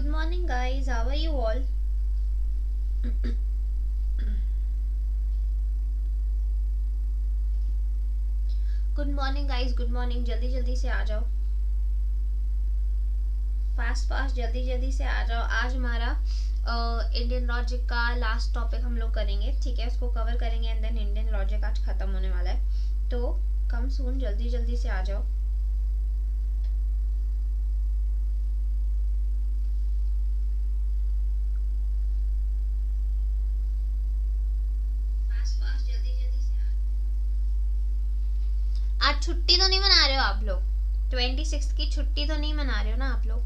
Good morning, guys. How are you all? Good morning guys, good morning. जल्दी जल्दी से आ जाओ, फास्ट फास्ट जल्दी जल्दी से आ जाओ. आज हमारा इंडियन लॉजिक का लास्ट टॉपिक हम लोग करेंगे, ठीक है. उसको कवर करेंगे एंड देन इंडियन लॉजिक आज खत्म होने वाला है. तो कम सून जल्दी जल्दी से आ जाओ. आज छुट्टी तो नहीं मना रहे हो आप लोग? 26 की छुट्टी तो नहीं मना रहे हो ना आप लोग?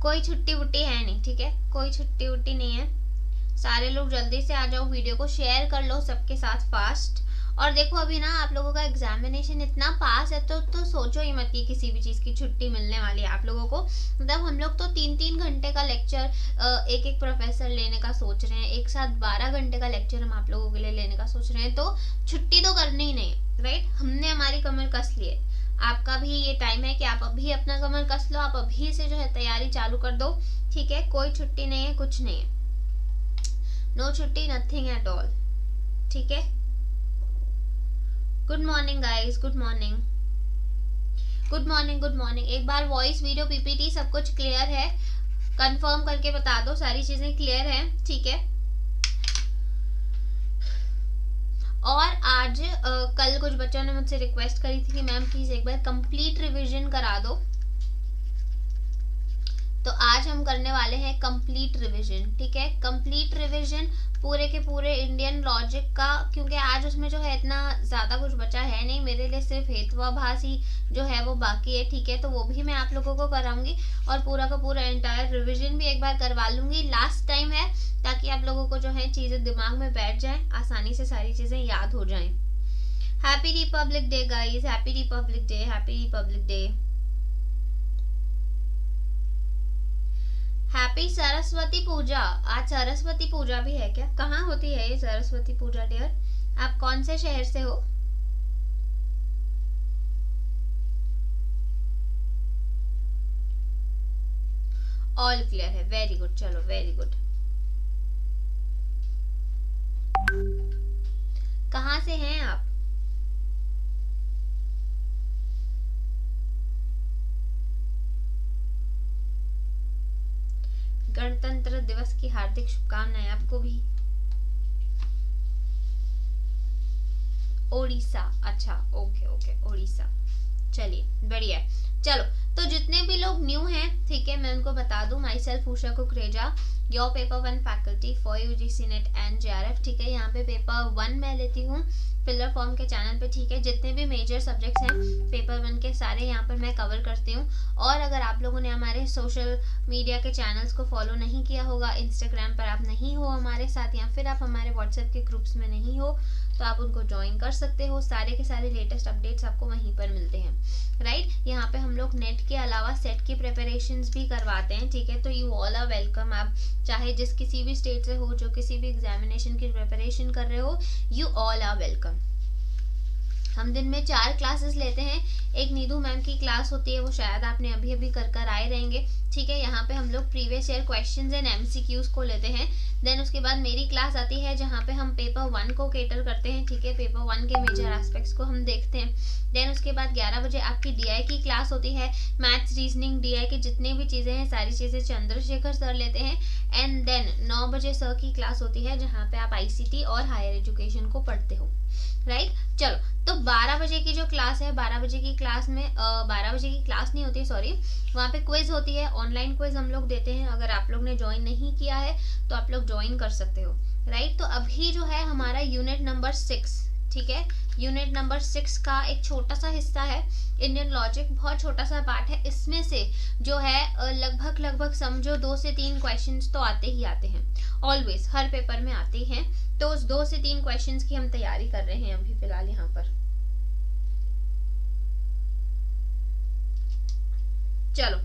कोई छुट्टी वुट्टी है नहीं, ठीक है. कोई छुट्टी वुट्टी नहीं है. सारे लोग जल्दी से आ जाओ, वीडियो को शेयर कर लो सबके साथ फास्ट. और देखो अभी ना आप लोगों का एग्जामिनेशन इतना पास है तो सोचो ही मत कि किसी भी चीज की छुट्टी मिलने वाली है आप लोगों को. मतलब हम लोग तो 3-3 घंटे का लेक्चर एक एक प्रोफेसर लेने का सोच रहे हैं. एक साथ 12 घंटे का लेक्चर हम आप लोगों के लिए लेने का सोच रहे हैं. तो छुट्टी तो करनी ही नहीं, राइट. हमने हमारी कमर कस ली है. आपका भी ये टाइम है कि आप अभी अपना कमर कस लो. आप अभी से जो है तैयारी चालू कर दो, ठीक है. कोई छुट्टी नहीं है, कुछ नहीं है. नो छुट्टी, नथिंग एट ऑल, ठीक है. Good morning guys, good morning, good morning, good morning. एक बार वॉइस, वीडियो, पीपीटी सब कुछ क्लियर है? कंफर्म करके बता दो सारी चीजें क्लियर हैं, ठीक है. और आज कल कुछ बच्चों ने मुझसे रिक्वेस्ट करी थी कि मैम प्लीज एक बार कंप्लीट रिवीजन करा दो. तो आज हम करने वाले हैं कंप्लीट रिवीजन, ठीक है. कंप्लीट रिवीजन पूरे के पूरे इंडियन लॉजिक का, क्योंकि आज उसमें जो है इतना ज्यादा कुछ बचा है नहीं. मेरे लिए सिर्फ हेत्वाभास ही जो है वो बाकी है, ठीक है. तो वो भी मैं आप लोगों को कराऊंगी और पूरा का पूरा एंटायर रिवीजन भी एक बार करवा लूंगी. लास्ट टाइम है ताकि आप लोगों को जो है चीजें दिमाग में बैठ जाएं, आसानी से सारी चीजें याद हो जाएं. Happy republic day guys, happy republic day, happy republic day. Happy Saraswati Puja. आज सरस्वती पूजा भी है क्या? कहाँ होती है ये सरस्वती पूजा डियर? आप कौन से शहर से हो? ऑल क्लियर है, वेरी गुड. चलो वेरी गुड. कहाँ से हैं आप? गणतंत्र दिवस की हार्दिक शुभकामनाएं आपको भी. ओडिशा, अच्छा, ओके ओके, ओडिशा. चलिए बढ़िया. चलो तो जितने भी लोग न्यू हैं, ठीक है, मैं उनको बता दूं. My self Usha Kukreja, your paper 1 faculty for UGC net and JRF, ठीक है. यहाँ पे पेपर 1 मैं लेती हूँ पिलर फॉर्म के चैनल पे, ठीक है. जितने भी मेजर सब्जेक्ट्स हैं पेपर 1 के सारे यहाँ पर मैं कवर करती हूँ. और अगर आप लोगों ने हमारे सोशल मीडिया के चैनल्स को फॉलो नहीं किया होगा, इंस्टाग्राम पर आप नहीं हो हमारे साथ, या फिर आप हमारे व्हाट्सएप के ग्रुप्स में नहीं हो, तो आप उनको ज्वाइन कर सकते हो. सारे के सारे लेटेस्ट अपडेट्स आपको वहीं पर मिलते हैं, राइट. यहाँ पे हम लोग नेट के अलावा सेट की प्रिपरेशंस भी करवाते हैं, ठीक है. तो यू ऑल आर वेलकम. आप चाहे जिस किसी भी स्टेट से हो, जो किसी भी एग्जामिनेशन की प्रिपरेशन कर रहे हो, यू ऑल आर वेलकम. हम दिन में 4 क्लासेस लेते हैं. एक नीधू मैम की क्लास होती है, वो शायद आपने अभी अभी कर आए रहेंगे, ठीक है. यहाँ पे हम लोग previous year questions and MCQs को लेते हैं. देन उसके बाद मेरी क्लास आती है जहाँ पे हम पेपर 1 को केटर करते हैं, ठीक है. पेपर 1 के मेजर एस्पेक्ट्स को हम देखते हैं. देन उसके बाद 11 बजे आपकी डीआई की क्लास होती है. मैथ्स, रीजनिंग, डीआई की जितनी भी चीजें हैं सारी चीजें चंद्रशेखर सर लेते हैं. एंड देन 9 बजे सर की क्लास होती है जहाँ पे आप आईसीटी और हायर एजुकेशन को पढ़ते हो, राइट. चलो तो 12 बजे की जो क्लास है, 12 बजे की क्लास में 12 बजे की क्लास नहीं होती, सॉरी, वहाँ पे क्विज होती है. ऑनलाइन क्विज हम लोग देते हैं. अगर आप लोग ने ज्वाइन नहीं किया है तो आप लोग ज्वाइन कर सकते हो, राइट. तो अभी जो है हमारा यूनिट नंबर 6, ठीक है. यूनिट नंबर 6 का एक छोटा सा हिस्सा है इंडियन लॉजिक, बहुत छोटा सा पार्ट है. इसमें से जो है लगभग समझो 2 से 3 क्वेश्चंस तो आते ही आते हैं, ऑलवेज हर पेपर में आते हैं. तो उस 2 से 3 क्वेश्चंस की हम तैयारी कर रहे हैं अभी फिलहाल यहाँ पर. चलो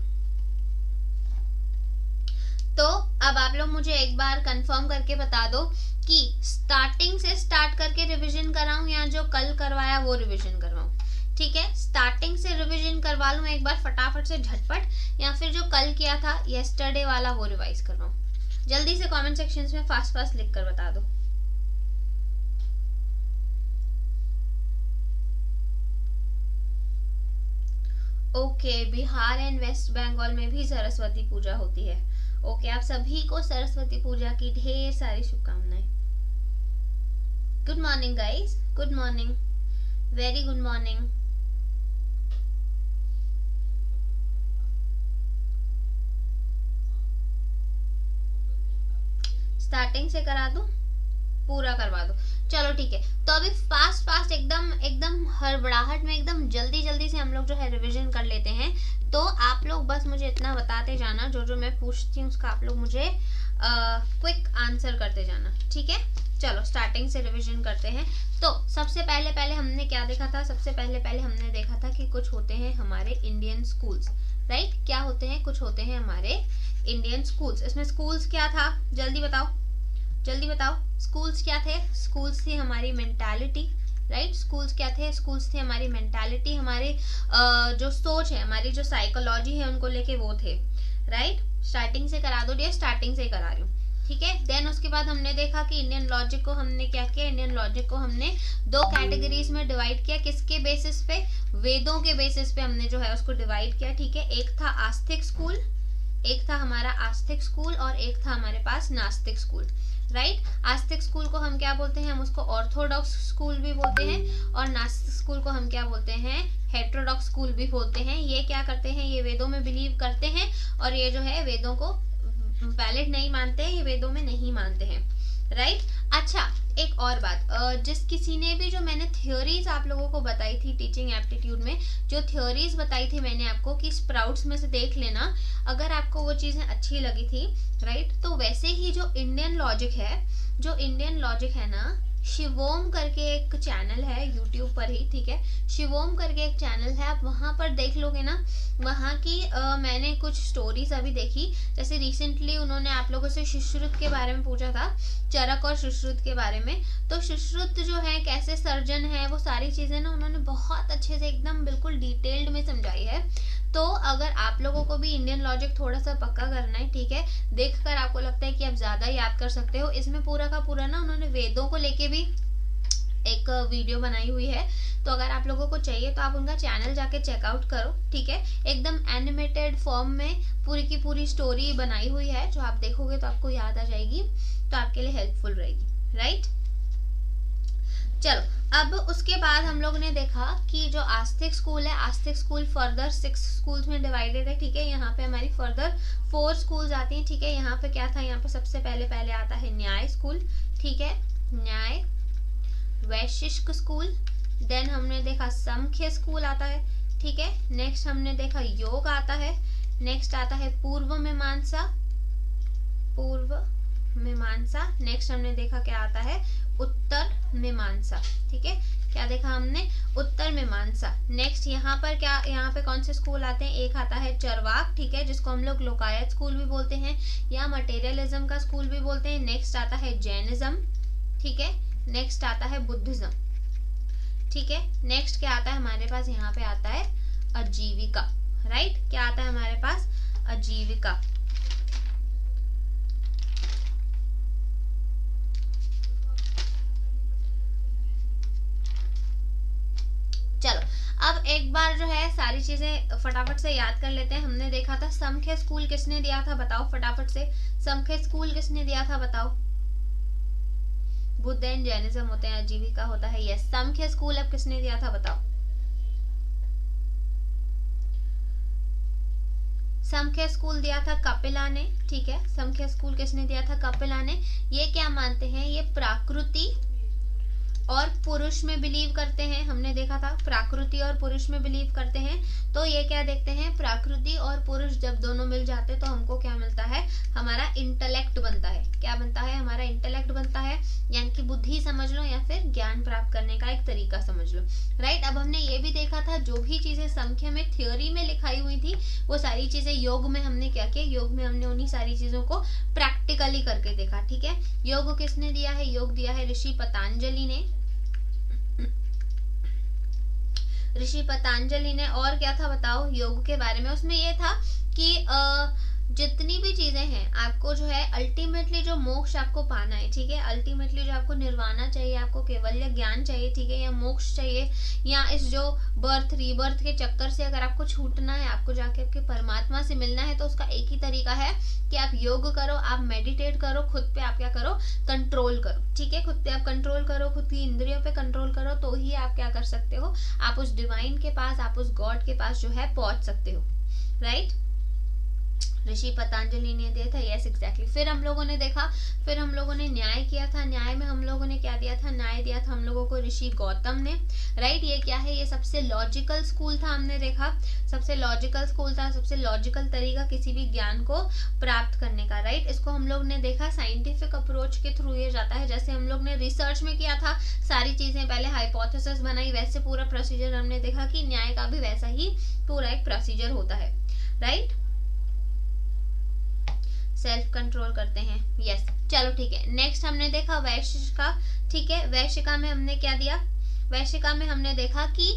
तो अब आप लोग मुझे एक बार कंफर्म करके बता दो कि स्टार्टिंग से स्टार्ट करके रिवीजन कराऊं या जो कल करवाया वो रिवीजन करवाऊं, ठीक है, स्टार्टिंग से रिवीजन करवा लूँ एक बार फटाफट से झटपट, या फिर जो कल किया था येस्टरडे वाला वो रिवाइज करवाऊँ? जल्दी से कमेंट सेक्शंस में फास्ट फास्ट लिख कर बता दो। ओके, बिहार एंड वेस्ट बंगाल में भी सरस्वती पूजा होती है। ओके, आप सभी को सरस्वती पूजा की ढेर सारी शुभकामनाएं। Good morning guys, good morning, very good morning. Starting से करा दूं, पूरा करवा दो, चलो ठीक है। तो अभी फास्ट फास्ट एकदम एकदम हड़बड़ाहट में एकदम जल्दी जल्दी से हम लोग जो है रिवीजन कर लेते हैं। तो आप लोग बस मुझे इतना बताते जाना, जो जो मैं पूछती हूँ उसका आप लोग मुझे क्विक आंसर करते जाना, ठीक है। चलो स्टार्टिंग से रिवीजन करते हैं। तो सबसे पहले पहले हमने क्या देखा था? सबसे पहले पहले हमने देखा था कि कुछ होते हैं हमारे इंडियन स्कूल्स, राइट? क्या होते हैं? कुछ होते हैं हमारे इंडियन स्कूल्स। इसमें स्कूल्स क्या था, जल्दी बताओ, जल्दी बताओ। स्कूल्स क्या थे? स्कूल्स थी हमारी मेंटालिटी, राइट? स्कूल्स क्या थे? स्कूल्स थे हमारी मेंटालिटी, हमारी जो सोच है, हमारी जो साइकोलॉजी है उनको लेके वो थे, राइट? स्टार्टिंग से करा दो डियर, स्टार्टिंग से ही करा रही हूँ, ठीक है। देन उसके बाद हमने देखा कि इंडियन लॉजिक को हमने क्या किया? इंडियन लॉजिक को हमने दो कैटेगरीज में डिवाइड किया। किसके बेसिस पे? वेदों के बेसिस पे हमने जो है उसको डिवाइड किया, ठीक है। एक था आस्तिक स्कूल, एक था हमारा आस्तिक स्कूल, और एक था हमारे पास नास्तिक स्कूल, राइट? आस्तिक स्कूल को हम क्या बोलते हैं? हम उसको ऑर्थोडॉक्स स्कूल भी बोलते हैं, और नास्तिक स्कूल को हम क्या बोलते हैं? हेटेरोडॉक्स स्कूल भी बोलते हैं। ये क्या करते हैं? ये वेदों में बिलीव करते हैं, और ये जो है वेदों को वैलिड नहीं मानते हैं, ये वेदों में नहीं मानते हैं, राइट? अच्छा, एक और बात, जिस किसी ने भी जो मैंने थ्योरीज आप लोगों को बताई थी टीचिंग एप्टीट्यूड में, जो थ्योरीज बताई थी मैंने आपको कि स्प्राउट्स में से देख लेना, अगर आपको वो चीजें अच्छी लगी थी, राइट? तो वैसे ही जो इंडियन लॉजिक है, जो इंडियन लॉजिक है ना, शिवोम करके एक चैनल है यूट्यूब पर ही, ठीक है। शिवोम करके एक चैनल है, आप वहां पर देख लोगे ना, वहां की मैंने कुछ स्टोरीज अभी देखी। जैसे रिसेंटली उन्होंने आप लोगों से सुश्रुत के बारे में पूछा था, चरक और सुश्रुत के बारे में। तो सुश्रुत जो है कैसे सर्जन है, वो सारी चीजें ना उन्होंने बहुत अच्छे से एकदम बिल्कुल डिटेल्ड में समझाई है। तो अगर आप लोगों को भी इंडियन लॉजिक थोड़ा सा पक्का करना है, ठीक है, देखकर आपको लगता है कि आप ज्यादा याद कर सकते हो, इसमें पूरा का पूरा ना उन्होंने वेदों को लेके भी एक वीडियो बनाई हुई है। तो अगर आप लोगों को चाहिए तो आप उनका चैनल जाके चेकआउट करो, ठीक है। एकदम एनिमेटेड फॉर्म में पूरी की पूरी स्टोरी बनाई हुई है, जो आप देखोगे तो आपको याद आ जाएगी, तो आपके लिए हेल्पफुल रहेगी, राइट? चलो, अब उसके बाद हम लोग ने देखा कि जो आस्तिक स्कूल है, आस्तिक स्कूल फर्दर 6 स्कूल्स में डिवाइडेड है, ठीक है। यहाँ पे हमारी फर्दर 4 स्कूल्स आती हैं, ठीक है। यहाँ पे क्या था? यहाँ पे सबसे पहले पहले आता है न्याय स्कूल, ठीक है, न्याय। वैशिष्ट स्कूल, देन हमने देखा समख्य स्कूल आता है, ठीक है। नेक्स्ट हमने देखा योग आता है, नेक्स्ट आता है पूर्व मीमांसा, पूर्व मीमांसा। नेक्स्ट हमने देखा क्या आता है? उत्तर मीमांसा, ठीक है। क्या देखा हमने? उत्तर मीमांसा। नेक्स्ट यहाँ पर क्या, यहाँ पे कौन से स्कूल आते हैं? एक आता है चरवाक, ठीक है, जिसको हम लोग लोकायत स्कूल भी बोलते हैं या मटेरियलिज्म का स्कूल भी बोलते हैं। नेक्स्ट आता है जैनिज्म, ठीक है। नेक्स्ट आता है बुद्धिज्म, ठीक है। नेक्स्ट क्या आता है हमारे पास? यहाँ पे आता है आजीविका, राइट? क्या आता है हमारे पास? आजीविका। चलो, अब एक बार जो है सारी चीजें फटाफट से याद कर लेते हैं। हमने देखा था समख्य स्कूल किसने दिया था? बताओ फटाफट से, समख्य स्कूल किसने दिया था? बताओ। बुद्ध एंड जैनिज्म होते हैं, आजीविका होता है, यस। समख्य स्कूल अब किसने दिया था? बताओ। समख्य स्कूल दिया था कपिला ने, ठीक है। समख्य स्कूल किसने दिया था? कपिला ने। ये क्या मानते हैं? ये प्राकृति और पुरुष में बिलीव करते हैं। हमने देखा था प्राकृति और पुरुष में बिलीव करते हैं। तो ये क्या देखते हैं? प्राकृति और पुरुष जब दोनों मिल जाते हैं तो हमको क्या मिलता है? हमारा इंटेलेक्ट बनता है। क्या बनता है? हमारा इंटेलेक्ट बनता है, यानी कि बुद्धि समझ लो या फिर ज्ञान प्राप्त करने का एक तरीका समझ लो, राइट? अब हमने ये भी देखा था जो भी चीजें संख्या में थ्योरी में लिखाई हुई थी वो सारी चीजें योग में हमने क्या किया? योग में हमने उन्हीं सारी चीजों को प्रैक्टिकली करके देखा, ठीक है। योग किसने दिया है? योग दिया है ऋषि पतंजलि ने। ऋषि पतंजलि ने और क्या था बताओ योग के बारे में? उसमें ये था कि जितनी भी चीजें हैं आपको जो है अल्टीमेटली जो मोक्ष आपको पाना है, ठीक है, अल्टीमेटली जो आपको निर्वाणा चाहिए, आपको केवल्य ज्ञान चाहिए, ठीक है, या मोक्ष चाहिए, या इस जो बर्थ रीबर्थ के चक्कर से अगर आपको छूटना है, आपको जाके आपके परमात्मा से मिलना है, तो उसका एक ही तरीका है कि आप योग करो, आप मेडिटेट करो, खुद पे आप क्या करो, कंट्रोल करो, ठीक है, खुद पे आप कंट्रोल करो, खुद की इंद्रियों पे कंट्रोल करो, तो ही आप क्या कर सकते हो, आप उस डिवाइन के पास, आप उस गॉड के पास जो है पहुंच सकते हो, राइट। ऋषि पतंजलि ने दिया था, यस एग्जैक्टली। फिर हम लोगों ने देखा, फिर हम लोगों ने न्याय किया था, न्याय में हम लोगों ने क्या दिया था, न्याय दिया था हम लोगों को ऋषि गौतम ने, राइट। ये क्या है, ये सबसे लॉजिकल स्कूल था, हमने देखा सबसे लॉजिकल स्कूल था, सबसे लॉजिकल तरीका किसी भी ज्ञान को प्राप्त करने का, राइट। इसको हम लोग ने देखा साइंटिफिक अप्रोच के थ्रू ये जाता है, जैसे हम लोग ने रिसर्च में किया था, सारी चीजें पहले हाइपोथेसिस बनाई, वैसे पूरा प्रोसीजर हमने देखा कि न्याय का भी वैसा ही पूरा एक प्रोसीजर होता है, राइट। सेल्फ कंट्रोल करते हैं, यस। चलो ठीक है, नेक्स्ट हमने देखा वैश्यिका, ठीक है। वैश्यिका में हमने क्या दिया, वैश्यिका में हमने देखा कि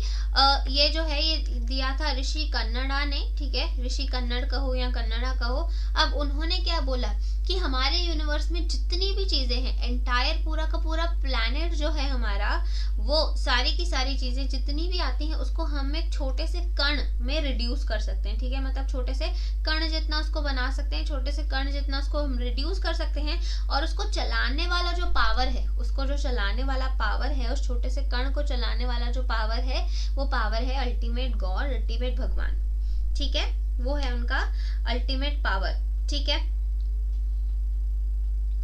ये जो है ये दिया था ऋषि कन्नड़ा ने, ठीक है, ऋषि कन्नड़ कहो या कन्नड़ा कहो। अब उन्होंने क्या बोला कि हमारे यूनिवर्स में जितनी भी चीजें हैं, एंटायर पूरा का पूरा प्लैनेट जो है हमारा, वो सारी की सारी चीजें जितनी भी आती हैं उसको हम एक छोटे से कण में रिड्यूस कर सकते हैं, ठीक है, मतलब छोटे से कण जितना उसको बना सकते हैं, छोटे से कण जितना उसको हम रिड्यूस कर सकते हैं, और उसको चलाने वाला जो पावर है, उसको जो चलाने वाला पावर है, उस छोटे से कण को चलाने वाला जो पावर है, वो पावर है अल्टीमेट गॉड, अल्टीमेट भगवान, ठीक है, वो है उनका अल्टीमेट पावर, ठीक है,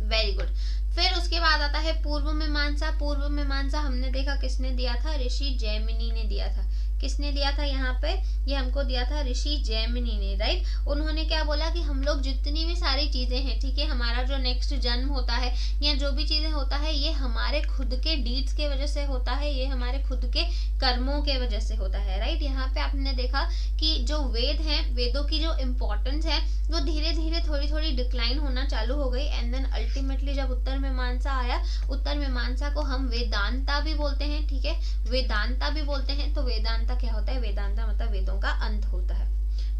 वेरी गुड। फिर उसके बाद आता है पूर्व मीमांसा। पूर्व मीमांसा हमने देखा किसने दिया था, ऋषि जैमिनी ने दिया था। किसने दिया था यहाँ पे, ये हमको दिया था ऋषि जैमिनी ने, राइट। उन्होंने क्या बोला कि हम लोग जितनी भी सारी चीजें हैं, ठीक है, हमारा जो नेक्स्ट जन्म होता है या जो भी चीजें होता है, ये हमारे खुद के डीड्स के वजह से होता है, ये हमारे खुद के कर्मों के वजह से होता है, राइट। यहाँ पे आपने देखा कि जो वेद हैं, वेदों की जो इम्पोर्टेंस है वो धीरे धीरे थोड़ी थोड़ी डिक्लाइन होना चालू हो गई, एंड देन अल्टीमेटली जब उत्तर मीमांसा आया, उत्तर मीमांसा को हम वेदांता भी बोलते हैं, ठीक है, वेदांता भी बोलते हैं। तो वेदांता क्या होता है, वेदांता मतलब वेदों का अंत होता है,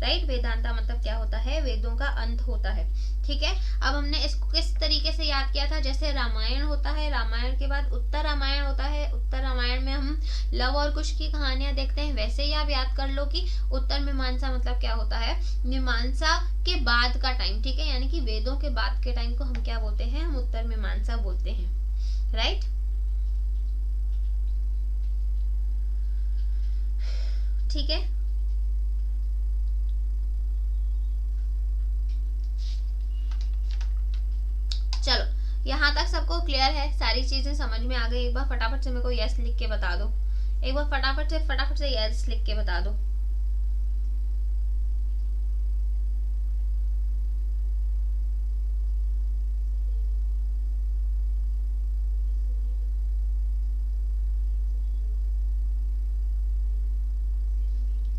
राइट। वेदांता मतलब क्या होता है, वेदों का अंत होता है, ठीक है। अब हमने इसको किस तरीके से याद किया था, जैसे रामायण होता है, रामायण के बाद उत्तर रामायण होता है, उत्तर रामायण में हम लव और कुश की कहानियां देखते हैं, वैसे ही आप याद कर लो कि उत्तर मीमांसा मतलब क्या होता है, मीमांसा के बाद का टाइम, ठीक है, यानी कि वेदों के बाद के टाइम को हम क्या बोलते हैं, हम उत्तर मीमांसा बोलते हैं, राइट। ठीक है, चलो यहाँ तक सबको क्लियर है, सारी चीजें समझ में आ गई। एक बार फटाफट से मेरे को यस लिख के बता दो, एक बार फटाफट से यस लिख के बता दो।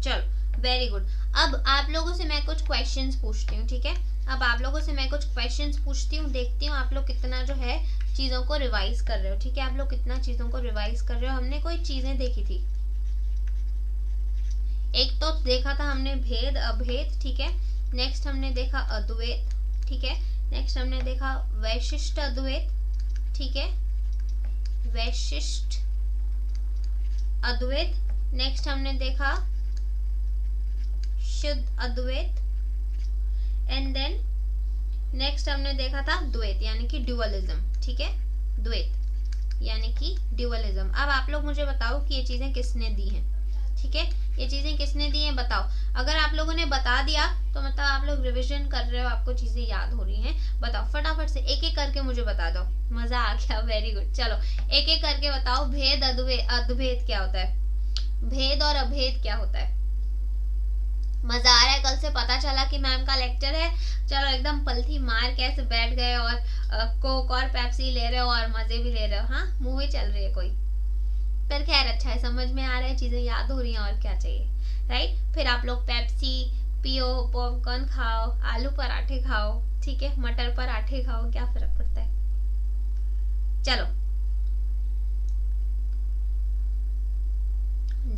चलो वेरी गुड। अब आप लोगों से मैं कुछ क्वेश्चंस पूछती हूँ, ठीक है, अब आप लोगों से मैं कुछ क्वेश्चंस पूछती हूँ, देखती हूँ आप लोग कितना जो है चीजों को रिवाइज कर रहे हो, ठीक है, आप लोग कितना चीजों को रिवाइज कर रहे हो। हमने कोई चीजें देखी थी, एक तो देखा था हमने भेद अभेद, ठीक है, नेक्स्ट हमने देखा अद्वैत, ठीक है, नेक्स्ट हमने देखा वैशिष्ट अद्वैत, ठीक है, वैशिष्ट अद्वैत, नेक्स्ट हमने देखा शुद्ध अद्वैत, एंड देन नेक्स्ट हमने देखा था द्वैत यानी कि ड्यूअलिज्म, ठीक है, द्वैत यानी कि ड्यूअलिज्म। अब आप लोग मुझे बताओ कि ये चीजें किसने दी हैं, ठीक है, ये चीजें किसने दी हैं बताओ। अगर आप लोगों ने बता दिया तो मतलब आप लोग रिवीजन कर रहे हो, आपको चीजें याद हो रही हैं, बताओ फटाफट से एक एक करके मुझे बता दो। मजा आ गया, वेरी गुड। चलो एक एक करके बताओ, भेद अद्वैत क्या होता है, भेद और अभेद क्या होता है। मजा आ रहा है, कल से पता चला कि मैम का लेक्चर है, चलो एकदम पलथी मार कैसे बैठ गए और कोक और पेप्सी ले रहे हो और मजे भी ले रहे हो, हाँ मूवी चल रही है कोई, पर खैर अच्छा है, समझ में आ रहा है, चीजें याद हो रही हैं, और क्या चाहिए, राइट। फिर आप लोग पेप्सी पियो, पॉपकॉर्न खाओ, आलू पराठे खाओ, ठीक है, मटर पराठे खाओ, क्या फर्क पड़ता है। चलो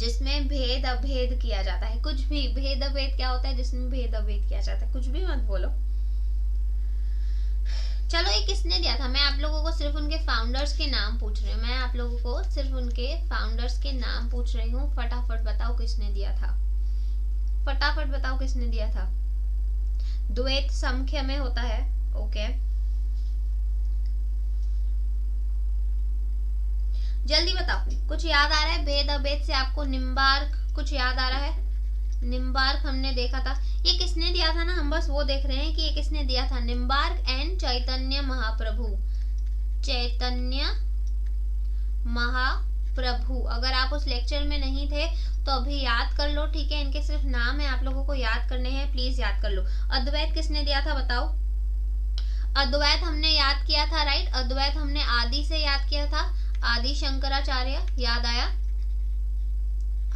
जिसमें भेद अभेद किया जाता है। कुछ भी भेद अभेद क्या होता है? जिसमें भेद अभेद किया जाता है। कुछ भी मत बोलो। चलो ये किसने दिया था? मैं आप लोगों को सिर्फ उनके फाउंडर्स के नाम पूछ रही हूँ। मैं आप लोगों को सिर्फ उनके फाउंडर्स के नाम पूछ रही हूँ। फटाफट बताओ किसने दिया था, फटाफट बताओ किसने दिया था। द्वैत संख्या में होता है। ओके, जल्दी बताओ। कुछ याद आ रहा है? भेद अभेद से आपको निम्बार्क कुछ याद आ रहा है? निम्बार्क हमने देखा था। ये किसने दिया था ना, हम बस वो देख रहे हैं कि ये किसने दिया था। निम्बार्क एंड चैतन्य महाप्रभु। चैतन्य महाप्रभु। अगर आप उस लेक्चर में नहीं थे तो अभी याद कर लो, ठीक है। इनके सिर्फ नाम है, आप लोगों को याद करने हैं, प्लीज याद कर लो। अद्वैत किसने दिया था बताओ? अद्वैत हमने याद किया था, राइट। अद्वैत हमने आदि से याद किया था, आदि शंकराचार्य। याद आया?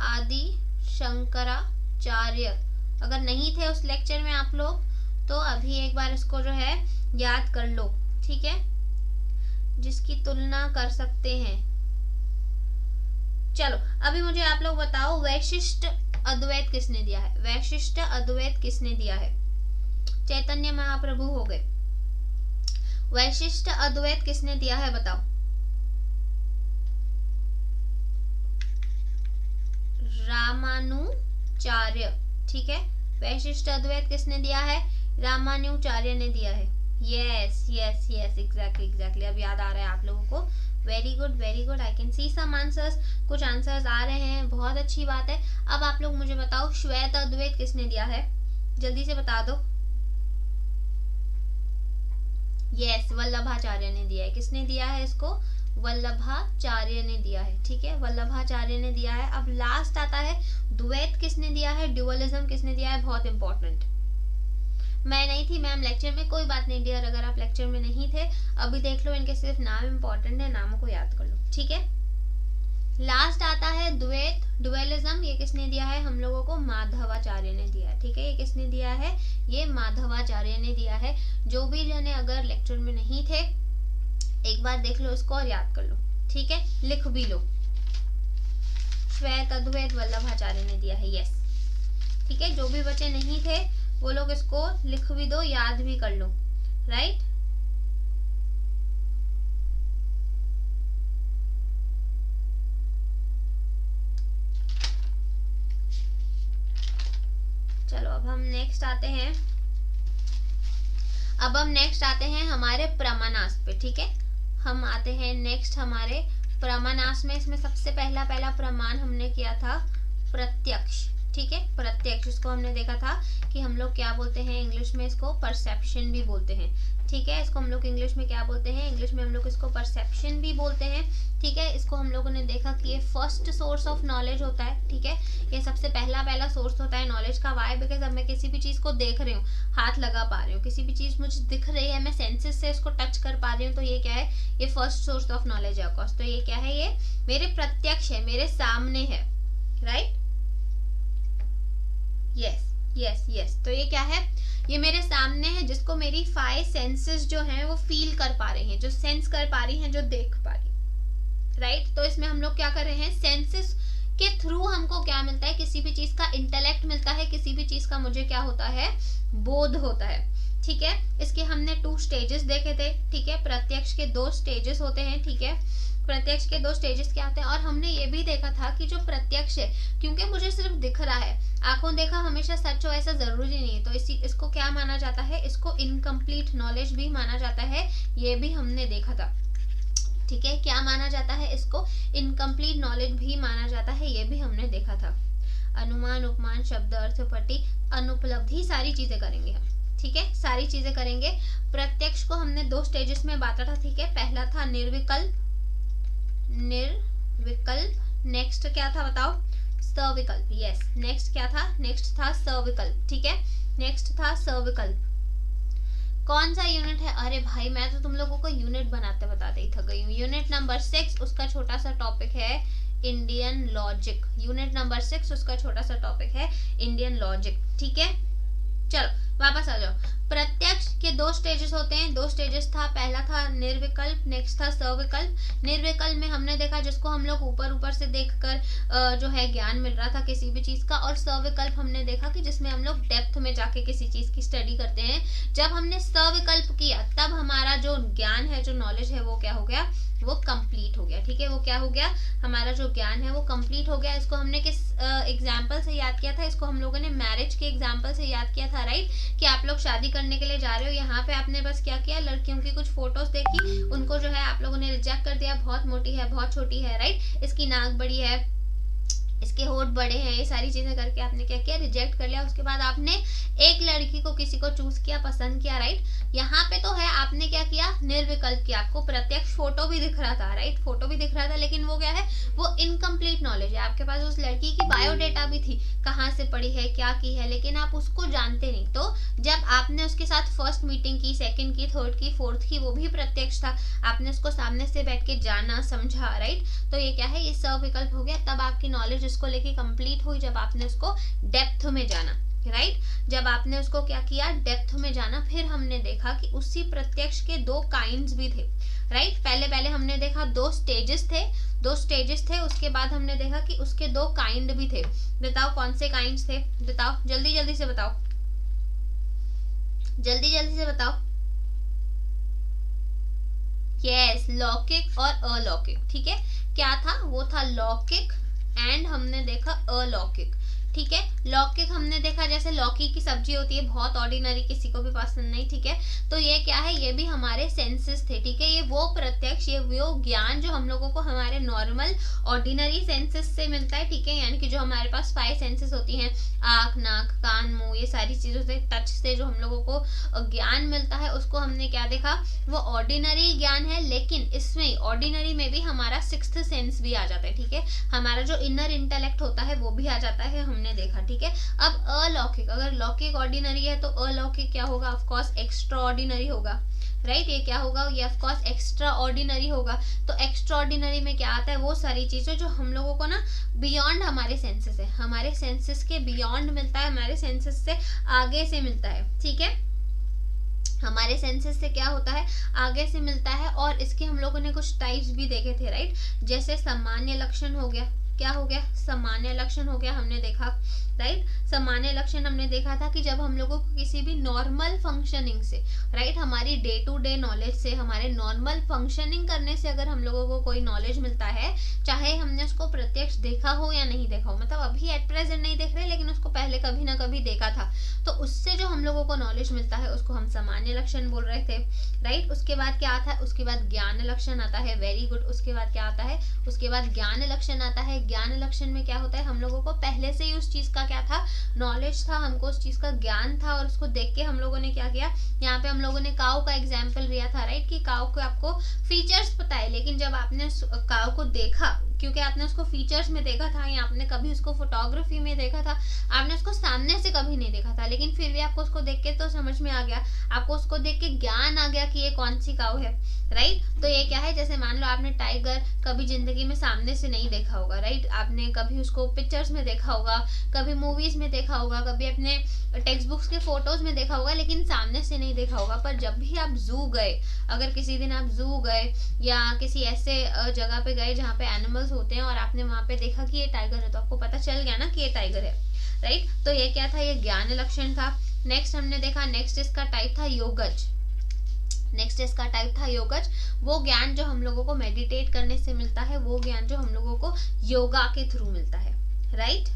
आदि शंकराचार्य। अगर नहीं थे उस लेक्चर में आप लोग तो अभी एक बार इसको जो है याद कर लो, ठीक है, जिसकी तुलना कर सकते हैं। चलो अभी मुझे आप लोग बताओ, वैशिष्ट अद्वैत किसने दिया है? वैशिष्ट अद्वैत किसने दिया है? चैतन्य महाप्रभु हो गए। वैशिष्ट अद्वैत किसने दिया है बताओ? रामानुचार्य, ठीक है। वैशिष्ट अद्वैत किसने दिया है? रामानुचार्य ने दिया है। Yes yes yes, exactly. अब याद आ रहा है आप लोगों को। Very good very good, I can see some answers. कुछ आंसर्स आ रहे हैं, बहुत अच्छी बात है। अब आप लोग मुझे बताओ, श्वेत अद्वैत किसने दिया है? जल्दी से बता दो। यस, वल्लभाचार्य ने दिया है। किसने दिया है इसको? वल्लभाचार्य ने दिया है, ठीक है, वल्लभाचार्य ने दिया है। अब लास्ट आता है द्वैत किसने दिया है? ड्यूअलिज्म किसने दिया है? बहुत इंपॉर्टेंट। मैं नहीं थी मैम लेक्चर में, कोई बात नहीं डियर, अगर आप लेक्चर में नहीं थे अभी देख लो, इनके सिर्फ नाम इंपॉर्टेंट है, नामों को याद कर लो, ठीक है। लास्ट आता है द्वैत ड्यूअलिज्म। ये किसने दिया है हम लोगों को? माधवाचार्य ने दिया है, ठीक है। ये किसने दिया है? ये माधवाचार्य ने दिया है। जो भी जने अगर लेक्चर में नहीं थे एक बार देख लो इसको और याद कर लो, ठीक है, लिख भी लो। श्वेत अद्वैत वल्लभाचार्य ने दिया है, यस, ठीक है। जो भी बच्चे नहीं थे वो लोग इसको लिख भी दो, याद भी कर लो, राइट। चलो अब हम नेक्स्ट आते हैं। अब हम नेक्स्ट आते हैं हमारे प्रमाणास पे, ठीक है। हम आते हैं नेक्स्ट हमारे प्रमाणास में। इसमें सबसे पहला प्रमाण हमने किया था प्रत्यक्ष, ठीक है। प्रत्यक्ष, इसको हमने देखा था कि हम लोग क्या बोलते हैं इंग्लिश में, इसको परसेप्शन भी बोलते हैं, ठीक है। इसको हम लोग इंग्लिश में क्या बोलते हैं? इंग्लिश में हम लोग इसको परसेप्शन भी बोलते हैं, ठीक है। इसको हम लोगों ने देखा कि ये फर्स्ट सोर्स ऑफ नॉलेज होता है, ठीक है। ये सबसे पहला सोर्स होता है नॉलेज का। वाई? बिकॉज अब मैं किसी भी चीज को देख रही हूँ, हाथ लगा पा रही हूँ, किसी भी चीज मुझे दिख रही है, मैं सेंसेस से इसको टच कर पा रही हूँ, तो ये क्या है? ये फर्स्ट सोर्स ऑफ नॉलेज है ऑफकोर्स। तो ये क्या है? ये मेरे प्रत्यक्ष है, मेरे सामने है, राइट। यस यस यस, तो ये क्या है? ये मेरे सामने है, जिसको मेरी 5 सेंसेस जो हैं वो फील कर पा रही हैं, जो सेंस कर पा रही हैं, जो देख पा रही, राइट। तो इसमें हम लोग क्या कर रहे हैं? सेंसेस के थ्रू हमको क्या मिलता है? किसी भी चीज का इंटेलेक्ट मिलता है, किसी भी चीज का मुझे क्या होता है? बोध होता है, ठीक है। इसके हमने 2 स्टेजेस देखे थे, ठीक है। प्रत्यक्ष के 2 स्टेजेस होते हैं, ठीक है। प्रत्यक्ष के 2 स्टेजेस क्या होते हैं? और हमने ये भी देखा था कि जो प्रत्यक्ष है, क्योंकि मुझे सिर्फ दिख रहा है, आंखों देखा हमेशा सच हो ऐसा जरूरी नहीं है, तो इसको क्या माना जाता है? इसको इनकम्प्लीट नॉलेज भी माना जाता है, ये भी हमने देखा था, ठीक है। क्या माना जाता है? इसको इनकम्प्लीट नॉलेज भी माना जाता है, ये भी हमने देखा था। अनुमान, उपमान, शब्द, अर्थ, पट्टी, अनुपलब्धि, सारी चीजें करेंगे हम, ठीक है, सारी चीजें करेंगे। प्रत्यक्ष को हमने 2 स्टेजेस में बांटा था, ठीक है। पहला था निर्विकल्प, नेक्स्ट क्या था बताओ? सविकल्प, यस। नेक्स्ट क्या था? नेक्स्ट था सविकल्प, ठीक है। नेक्स्ट था सविकल्प। कौन सा यूनिट है? अरे भाई मैं तो तुम लोगों को यूनिट बनाते बताते ही थक गई हूँ। यूनिट नंबर 6, उसका छोटा सा टॉपिक है इंडियन लॉजिक। यूनिट नंबर 6 उसका छोटा सा टॉपिक है इंडियन लॉजिक, ठीक है। चलो वापस आ जाओ। प्रत्यक्ष के दो स्टेजेस होते हैं, दो स्टेजेस था, पहला था निर्विकल्प, नेक्स्ट था सविकल्प। निर्विकल्प में हमने देखा जिसको हम लोग ऊपर ऊपर से देखकर जो है ज्ञान मिल रहा था किसी भी चीज का, और सविकल्प हमने देखा कि जिसमें हम लोग डेप्थ में जाके किसी चीज की स्टडी करते हैं। जब हमने सविकल्प किया तब हमारा जो ज्ञान है, जो नॉलेज है, वो क्या हो गया, वो कंप्लीट हो गया। ठीक है, वो क्या हो गया, हमारा जो ज्ञान है वो कंप्लीट हो गया। इसको हमने किस एग्जाम्पल से याद किया था, इसको हम लोगों ने मैरिज के एग्जाम्पल से याद किया था, राइट, कि आप लोग शादी करने के लिए जा रहे हो, यहाँ पे आपने बस क्या किया, लड़कियों की कुछ फोटोज देखी, उनको जो है आप लोगों ने रिजेक्ट कर दिया, बहुत मोटी है, बहुत छोटी है, राइट, इसकी नाक बड़ी है, इसके होठ बड़े हैं, ये सारी चीजें करके आपने क्या किया, रिजेक्ट कर लिया। उसके बाद आपने एक लड़की को, किसी को चूज किया, पसंद किया, राइट। यहाँ पे तो है आपने क्या किया, निर्विकल्प किया, आपको प्रत्यक्ष फोटो भी दिख रहा था, राइट, फोटो भी दिख रहा था, लेकिन वो क्या है, वो इनकम्प्लीट नॉलेज है। आपके पास उस लड़की की बायोडेटा भी थी, कहाँ से पढ़ी है, क्या की है, लेकिन आप उसको जानते नहीं। तो जब आपने उसके साथ फर्स्ट मीटिंग की, सेकेंड की, थर्ड की, फोर्थ की, वो भी प्रत्यक्ष था, आपने उसको सामने से बैठ के जाना, समझा, राइट। तो ये क्या है, ये सविकल्प हो गया। तब आपकी नॉलेज उसको लेके कंप्लीट हुई जब आपने उसको डेप्थ में जाना, राइट, जब आपने उसको क्या किया, डेप्थ में जाना। फिर हमने देखा कि उसी प्रत्यक्ष के दो काइंड्स भी थे, राइट। पहले हमने देखा दो स्टेजेस थे, उसके बाद हमने देखा कि उसके दो काइंड भी थे। बताओ कौन से काइंड्स थे, बताओ, जल्दी से बताओ, जल्दी से बताओ। यस, लौकिक और अलौकिक। ठीक है, क्या था, वो था लौकिक एंड हमने देखा अलौकिक। ठीक है, लौकिक हमने देखा जैसे लौकी की सब्जी होती है, बहुत ऑर्डिनरी, किसी को भी पसंद नहीं। ठीक है, तो ये क्या है, ये भी हमारे सेंसेस थे। ठीक है, ये वो प्रत्यक्ष, ये वो ज्ञान जो हम लोगों को हमारे नॉर्मल ऑर्डिनरी सेंसेस से मिलता है। ठीक है, यानी कि जो हमारे पास 5 सेंसेस होती हैं, आँख, नाक, कान, मुंह, ये सारी चीजों से, टच से जो हम लोगों को ज्ञान मिलता है, उसको हमने क्या देखा, वो ऑर्डिनरी ज्ञान है। लेकिन इसमें ऑर्डिनरी में भी हमारा 6th सेंस भी आ जाता है। ठीक है, हमारा जो इनर इंटेलेक्ट होता है वो भी आ जाता है, हमने देखा। ठीक है, अब अलौकिक, अगर लौकिक ऑर्डिनरी है तो अलौकिक क्या होगा, ऑफ कोर्स एक्स्ट्रा ऑर्डिनरी होगा, राइट। ये क्या होगा, ये ऑफ कोर्स एक्स्ट्रा ऑर्डिनरी होगा। तो एक्स्ट्रा ऑर्डिनरी में क्या आता है, वो सारी चीजें जो हम लोगों को ना बियॉन्ड हमारे सेंसेस है, हमारे सेंसेस के बियॉन्ड मिलता है, हमारे सेंसेस से आगे से मिलता है। ठीक है, हमारे सेंसेस से क्या होता है, आगे से मिलता है। और इसके हम लोगों ने कुछ टाइप्स भी देखे थे, राइट, जैसे सामान्य लक्षण हो गया, क्या हो गया, सामान्य लक्षण हो गया, हमने देखा, राइट। सामान्य लक्षण हमने देखा था कि जब हम लोगों को किसी भी नॉर्मल फंक्शनिंग से, राइट, हमारी डे टू डे नॉलेज से, हमारे नॉर्मल फंक्शनिंग करने से अगर हम लोगों को कोई नॉलेज मिलता है, चाहे हमने उसको प्रत्यक्ष देखा हो या नहीं देखा हो, मतलब अभी एट प्रेजेंट नहीं देख रहे, लेकिन उसको पहले कभी ना कभी देखा था, तो उससे जो हम लोगों को नॉलेज मिलता है उसको हम सामान्य लक्षण बोल रहे थे, राइट। उसके बाद क्या आता है, उसके बाद ज्ञान लक्षण आता है, वेरी गुड। उसके बाद क्या आता है, उसके बाद ज्ञान लक्षण आता है। ज्ञान लक्षण में क्या होता है, हम लोगों को पहले से ही उस चीज का क्या था, नॉलेज था, हमको उस चीज का ज्ञान था, और उसको देख के हम लोगों ने क्या किया, यहाँ पे हम लोगों ने काऊ का एग्जाम्पल लिया था, राइट, कि काऊ को आपको फीचर्स पता है, लेकिन जब आपने काऊ को देखा, क्योंकि आपने उसको फीचर्स में देखा था, या आपने कभी उसको फोटोग्राफी में देखा था, आपने उसको सामने से कभी नहीं देखा था, लेकिन फिर भी आपको उसको देख के तो समझ में आ गया, आपको उसको देख के ज्ञान आ गया कि ये कौन सी काऊ है, राइट। तो ये क्या है, जैसे मान लो आपने टाइगर कभी जिंदगी में सामने से नहीं देखा होगा, राइट, आपने कभी उसको पिक्चर्स में देखा होगा, कभी मूवीज में देखा होगा, कभी अपने टेक्स्ट बुक्स के फोटोज में देखा होगा, लेकिन सामने से नहीं देखा होगा। पर जब भी आप जू गए, अगर किसी दिन आप जू गए या किसी ऐसे जगह पे गए जहाँ पे एनिमल्स होते हैं, और आपने वहां पे देखा कि ये टाइगर है, तो आपको पता चल गया ना कि ये टाइगर है, राइट। तो ये क्या था, ये ज्ञान लक्षण था। नेक्स्ट हमने देखा, नेक्स्ट इसका टाइप था योगज। नेक्स्ट इसका टाइप था योगज, वो ज्ञान जो हम लोगों को मेडिटेट करने से मिलता है, वो ज्ञान जो हम लोगों को योगा के थ्रू मिलता है, राइट,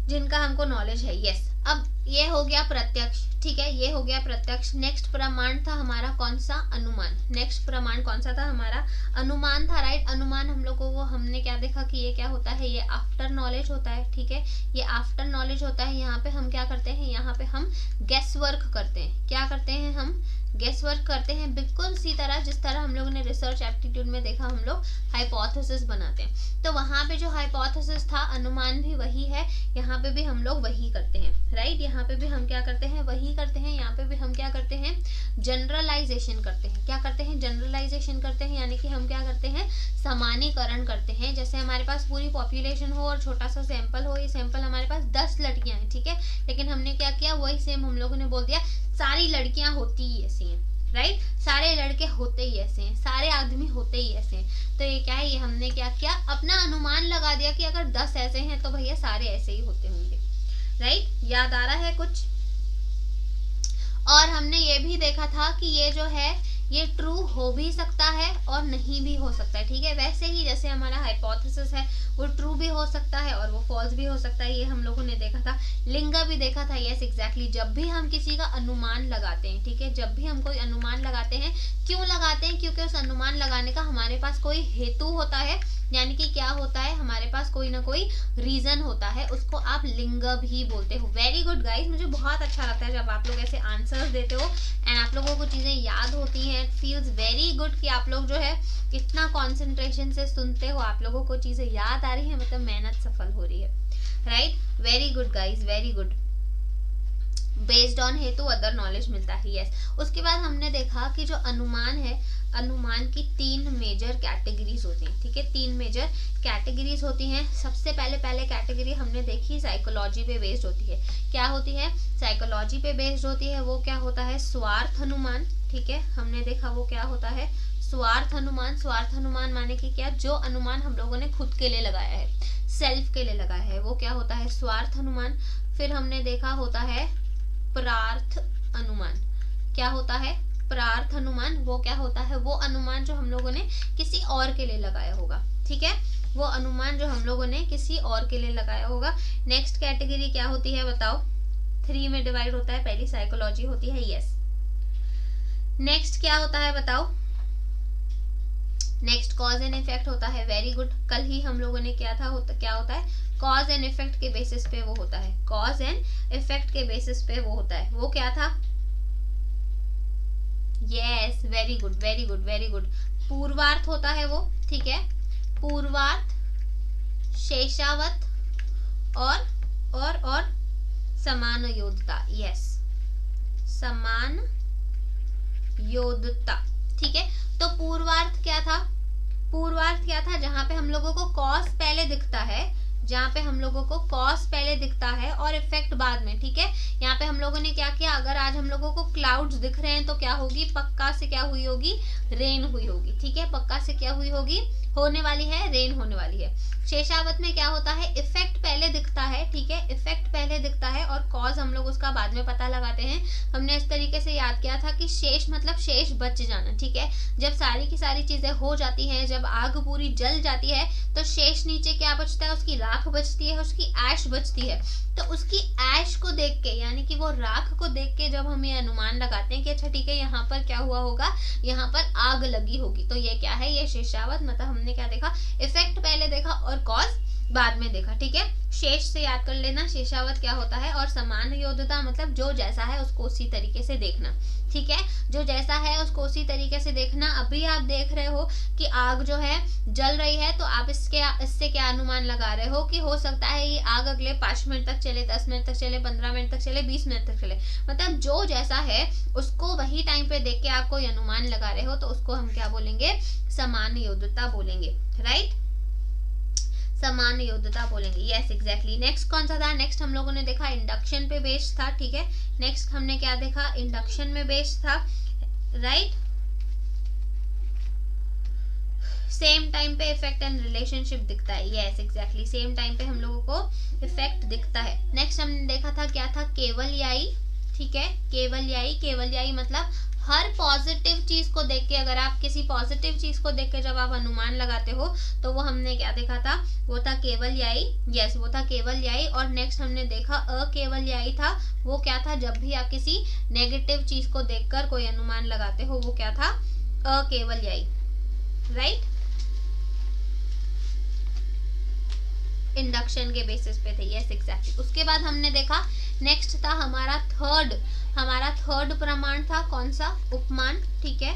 जिनका हमको नॉलेज है। यस, अब ये हो गया प्रत्यक्ष। ठीक है, ये हो गया प्रत्यक्ष। नेक्स्ट प्रमाण था हमारा कौन सा, अनुमान। नेक्स्ट प्रमाण कौन सा था हमारा, अनुमान था, राइट। अनुमान हम लोगों को, हमने क्या देखा कि ये क्या होता है, ये आफ्टर नॉलेज होता है। ठीक है, ये आफ्टर नॉलेज होता है। यहाँ पे हम क्या करते हैं, यहाँ पे हम गेस वर्क करते हैं। क्या करते हैं, हम गेस वर्क करते हैं, बिल्कुल इसी तरह जिस तरह हम लोगों ने रिसर्च एप्टीट्यूड में देखा, हम लोग हाइपोथेसिस बनाते हैं। तो वहां पे जो हाइपोथेसिस था, अनुमान भी वही है, यहाँ पे भी हम लोग वही करते हैं, राइट। यहाँ पे भी हम क्या करते हैं, वही करते हैं, यहाँ पे भी हम क्या करते हैं, जनरलाइजेशन करते हैं। क्या करते हैं? जनरलाइजेशन करते हैं, यानी कि हम क्या करते हैं? सामान्यीकरण करते हैं। जैसे हमारे पास पूरी पॉपुलेशन हो और छोटा सा सैंपल हो, ये सैंपल हमारे पास 10 लड़कियां हैं, ठीक है, लेकिन हमने क्या किया, वही सेम हम लोगों ने बोल दिया सारी लड़कियां होती ही ऐसी हैं, राइट, सारे लड़के होते ही ऐसे हैं, सारे आदमी होते ही ऐसे हैं। तो ये क्या है, ये हमने क्या किया, अपना अनुमान लगा दिया कि अगर 10 ऐसे हैं तो भैया सारे ऐसे ही होते होंगे, राइट। याद आ रहा है कुछ? और हमने ये भी देखा था कि ये जो है ये ट्रू हो भी सकता है और नहीं भी हो सकता है, ठीक है। वैसे ही जैसे हमारा हाइपोथेसिस है वो ट्रू भी हो सकता है और वो फॉल्स भी हो सकता है, ये हम लोगों ने देखा था। लिंगा भी देखा था, यस एग्जैक्टली। जब भी हम किसी का अनुमान लगाते हैं, ठीक है, जब भी हम कोई अनुमान लगाते हैं, क्यों लगाते हैं? क्योंकि उस अनुमान लगाने का हमारे पास कोई हेतु होता है, यानी कि क्या होता है, हमारे पास कोई ना कोई रीजन होता है, उसको आप लिंग भी बोलते हो। वेरी गुड गाइस, मुझे बहुत अच्छा लगता है जब आप लोग ऐसे आंसर्स देते हो एंड आप लोगों को चीजें याद होती हैं। इट फील्स वेरी गुड कि आप लोग जो है इतना कंसंट्रेशन से सुनते हो, आप लोगों को चीजें याद आ रही है, मतलब मेहनत सफल हो रही है, right. Very good guys, very good. Based on हेतु अदर नॉलेज मिलता है, यस। उसके बाद हमने देखा कि जो अनुमान है, अनुमान की 3 मेजर कैटेगरीज होती हैं, ठीक है, 3 मेजर कैटेगरीज होती हैं। सबसे पहले कैटेगरी हमने देखी साइकोलॉजी पे बेस्ड होती है। क्या होती है? साइकोलॉजी पे बेस्ड होती है। वो क्या होता है? स्वार्थ अनुमान, ठीक है, हमने देखा वो क्या होता है? स्वार्थ अनुमान। स्वार्थ अनुमान माने कि क्या? जो अनुमान हम लोगों ने खुद के लिए लगाया है, सेल्फ के लिए लगाया है, वो क्या होता है? स्वार्थ अनुमान। फिर हमने देखा होता है परार्थ अनुमान। क्या होता है? परार्थ अनुमान। वो क्या होता है? वो अनुमान जो हम लोगों ने किसी और के लिए लगाया होगा, ठीक है, वो अनुमान जो हम लोगों ने किसी और के लिए लगाया होगा। नेक्स्ट कैटेगरी क्या होती है बताओ? 3 में डिवाइड होता है। पहली साइकोलॉजी होती है, यस। नेक्स्ट क्या होता है बताओ? नेक्स्ट कॉज एंड इफेक्ट होता है। Very good. कल ही हम लोगों ने क्या था, क्या होता है? कॉज एंड इफेक्ट के बेसिस पे वो होता है, कॉज एंड इफेक्ट के बेसिस पे वो होता है। वो क्या था? Yes, very good, very good, very good. पूर्वार्थ होता है वो, ठीक है, पूर्वार्थ, शेषावत और समान योद्धता, यस, समान योद्धता, ठीक है। तो पूर्वार्थ क्या था? पूर्वार्थ क्या था? जहां पे हम लोगों को कॉज पहले दिखता है, जहाँ पे हम लोगों को कॉज पहले दिखता है और इफेक्ट बाद में, ठीक है। यहाँ पे हम लोगों ने क्या किया, अगर आज हम लोगों को क्लाउड्स दिख रहे हैं तो क्या होगी? पक्का से क्या हुई होगी? रेन हुई होगी, ठीक है, पक्का से क्या हुई होगी? होने वाली है, रेन होने वाली है। शेषावत में क्या होता है? इफेक्ट पहले दिखता है, ठीक है, इफेक्ट पहले दिखता है और कॉज हम लोग उसका बाद में पता लगाते हैं। हमने इस तरीके से याद किया था कि शेष मतलब शेष बच जाना, ठीक है। जब सारी की सारी चीजें हो जाती हैं, जब आग पूरी जल जाती है तो शेष नीचे क्या बचता है? उसकी राख बचती है, उसकी ऐश बचती है। तो उसकी ऐश को देख के, यानी कि वो राख को देख के जब हम ये अनुमान लगाते हैं कि अच्छा ठीक है यहाँ पर क्या हुआ होगा, यहाँ पर आग लगी होगी, तो ये क्या है? ये शेषावत। मतलब हमने क्या देखा? इफेक्ट पहले देखा और कॉज बाद में देखा, ठीक है। शेष से याद कर लेना, शेषावत क्या होता है। और समान योद्धता मतलब जो जैसा है उसको उसी तरीके से देखना, ठीक है, जो जैसा है उसको उसी तरीके से देखना। अभी आप देख रहे हो कि आग जो है जल रही है, तो आप इससे क्या अनुमान लगा रहे हो कि हो सकता है ये आग अगले 5 मिनट तक चले, 10 मिनट तक चले, 15 मिनट तक चले, 20 मिनट तक चले। मतलब जो जैसा है उसको वही टाइम पे देख के आप कोई अनुमान लगा रहे हो, तो उसको हम क्या बोलेंगे? समान योद्धता बोलेंगे, राइट, समान योद्धता बोलेंगे, यस एग्जैक्टली। नेक्स्ट कौन सा था? नेक्स्ट हम लोगों ने देखा इंडक्शन पे बेस्ड था, ठीक है। नेक्स्ट हमने क्या देखा? इंडक्शन में बेस्ड था, राइट। सेम टाइम पे इफेक्ट एंड रिलेशनशिप दिखता है, यस एग्जैक्टली, सेम टाइम पे हम लोगों को इफेक्ट दिखता है। नेक्स्ट हमने देखा था क्या था? केवलयाई, ठीक है, केवलयाई। केवलयाई मतलब हर पॉजिटिव चीज को देख के, अगर आप किसी पॉजिटिव चीज को देख के जब आप अनुमान लगाते हो तो वो हमने क्या देखा था? वो था केवलयाई, यस, वो था केवलयाई। और नेक्स्ट हमने देखा अकेवलयाई था। वो क्या था? जब भी आप किसी नेगेटिव चीज को देखकर कोई अनुमान लगाते हो, वो क्या था? अकेवलयाई, राइट, इंडक्शन के बेसिस पे थे, यस एग्जैक्टली। उसके बाद हमने देखा नेक्स्ट था हमारा थर्ड प्रमाण था कौन सा? उपमान, ठीक है,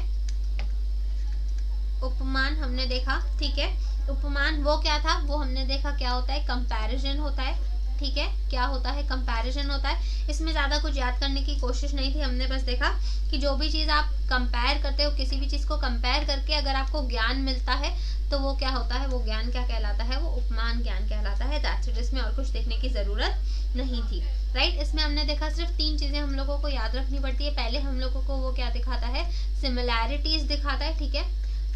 उपमान हमने देखा, ठीक है। उपमान वो क्या था? वो हमने देखा क्या होता है? कंपैरिजन होता है, ठीक है, क्या होता है, कंपैरिजन होता है। इसमें ज़्यादा कुछ याद करने की कोशिश नहीं थी, हमने बस देखा कि जो भी चीज़ आप कंपेयर करते हो, किसी भी चीज़ को कंपेयर करके अगर आपको ज्ञान मिलता है तो वो क्या होता है, वो ज्ञान क्या कहलाता है, वो उपमान ज्ञान कहलाता है। दैट्स इट, इसमें और कुछ देखने की ज़रूरत नहीं थी, राइट। इसमें हमने देखा सिर्फ 3 चीज़ें हम लोगों को याद रखनी पड़ती है। पहले हम लोगों को वो क्या दिखाता है, सिमिलैरिटीज़ दिखाता है, ठीक है,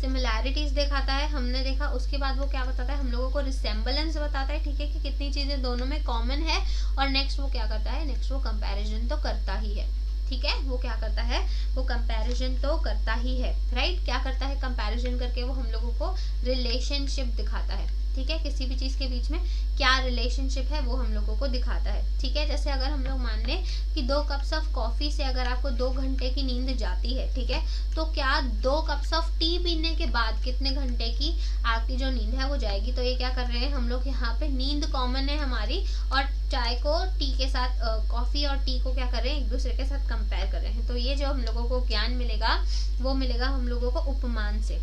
सिमिलैरिटीज दिखाता है, हमने देखा। उसके बाद वो क्या बताता है, हम लोगों को रिसेम्बलेंस बताता है, ठीक है, कि कितनी चीज़ें दोनों में कॉमन है। और नेक्स्ट वो क्या करता है, नेक्स्ट वो कंपैरिजन तो करता ही है, ठीक है, वो क्या करता है, वो कंपैरिजन तो करता ही है, राइट। क्या करता है, कंपैरिजन करके वो हम लोगों को रिलेशनशिप दिखाता है, ठीक है, किसी भी चीज़ के बीच में क्या रिलेशनशिप है वो हम लोगों को दिखाता है, ठीक है। जैसे अगर हम लोग मान लें कि 2 कप्स ऑफ कॉफ़ी से अगर आपको 2 घंटे की नींद जाती है, ठीक है, तो क्या 2 कप्स ऑफ टी पीने के बाद कितने घंटे की आपकी जो नींद है वो जाएगी। तो ये क्या कर रहे हैं हम लोग, यहाँ पे नींद कॉमन है हमारी, और चाय को टी के साथ, कॉफ़ी और टी को क्या कर रहे हैं, एक दूसरे के साथ कंपेयर कर रहे हैं। तो ये जो हम लोगों को ज्ञान मिलेगा वो मिलेगा हम लोगों को उपमान से,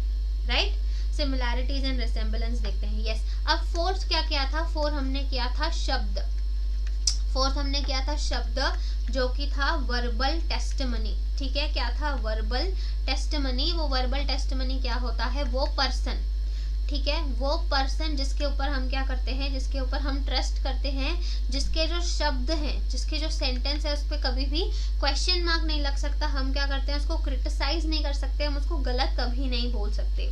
राइट। सिमिलैरिटीज एंड रिसेम्बलेंस देखते हैं, यस। अब फोर्थ क्या किया था, फोर्थ हमने किया था शब्द, फोर्थ हमने किया था शब्द, जो कि था वर्बल टेस्टिमनी, ठीक है, क्या था, वर्बल टेस्टिमनी। वो वर्बल टेस्टिमनी क्या होता है, वो पर्सन, ठीक है, वो पर्सन जिसके ऊपर हम क्या करते हैं, जिसके ऊपर हम ट्रस्ट करते हैं, जिसके जो शब्द हैं, जिसके जो सेंटेंस है उस पर कभी भी क्वेश्चन मार्क नहीं लग सकता। हम क्या करते हैं, उसको क्रिटिसाइज नहीं कर सकते, हम उसको गलत कभी नहीं बोल सकते,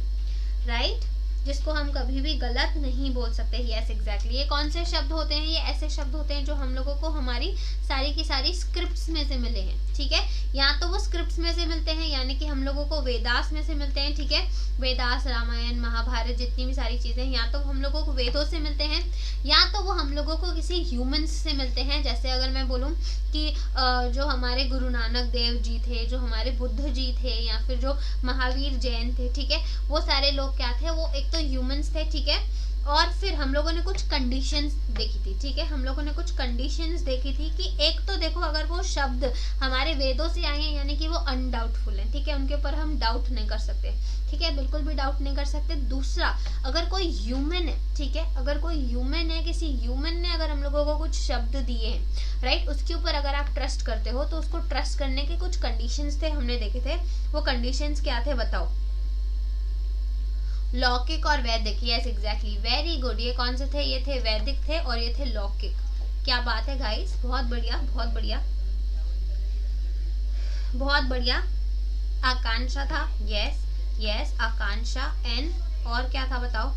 राइट, जिसको हम कभी भी गलत नहीं बोल सकते। Yes exactly. ये कौन से शब्द होते हैं, ये ऐसे शब्द होते हैं जो हम लोगों को हमारी सारी की सारी स्क्रिप्ट्स में से मिले हैं, ठीक है। या तो वो स्क्रिप्ट्स में से मिलते हैं, यानी कि हम लोगों को वेदास में से मिलते हैं, ठीक है, वेदास, रामायण, महाभारत, जितनी भी सारी चीज़ें, या तो हम लोगों को वेदों से मिलते हैं, या तो वो हम लोगों को किसी ह्यूमंस से मिलते हैं। जैसे अगर मैं बोलूँ कि जो हमारे गुरु नानक देव जी थे, जो हमारे बुद्ध जी थे, या फिर जो महावीर जैन थे, ठीक है, वो सारे लोग क्या थे, वो एक तो ह्यूमंस थे, ठीक है। और फिर हम लोगों ने कुछ कंडीशंस देखी थी, ठीक है, हम लोगों ने कुछ कंडीशंस देखी थी कि एक तो देखो, अगर वो शब्द हमारे वेदों से आए हैं, यानी कि वो अनडाउटफुल है, ठीक है, उनके ऊपर हम डाउट नहीं कर सकते, ठीक है, बिल्कुल भी डाउट नहीं कर सकते। दूसरा, अगर कोई ह्यूमन है, ठीक है, अगर कोई ह्यूमन है, किसी ह्यूमन ने अगर हम लोगों को कुछ शब्द दिए हैं, राइट, उसके ऊपर अगर आप ट्रस्ट करते हो, तो उसको ट्रस्ट करने के कुछ कंडीशंस थे, हमने देखे थे। वो कंडीशंस क्या थे बताओ, लौकिक और वैदिक। Yes exactly, very good. ये कौन से थे, ये थे वैदिक थे और ये थे लौकिक। क्या बात है गाइस, बहुत बढ़िया, बहुत बढ़िया, बहुत बढ़िया। आकांक्षा था, यस यस, आकांक्षा। एन और क्या था बताओ,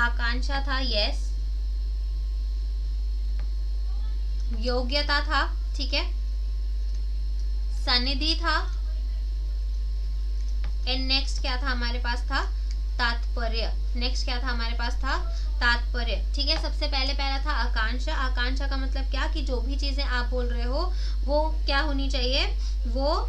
आकांक्षा था, यस। योग्यता था, ठीक है, सनिधि था, एंड नेक्स्ट क्या था हमारे पास था, तात्पर्य। नेक्स्ट क्या था हमारे पास था, तात्पर्य, ठीक है। सबसे पहले पहला था आकांक्षा। आकांक्षा का मतलब क्या, कि जो भी चीजें आप बोल रहे हो वो क्या होनी चाहिए, वो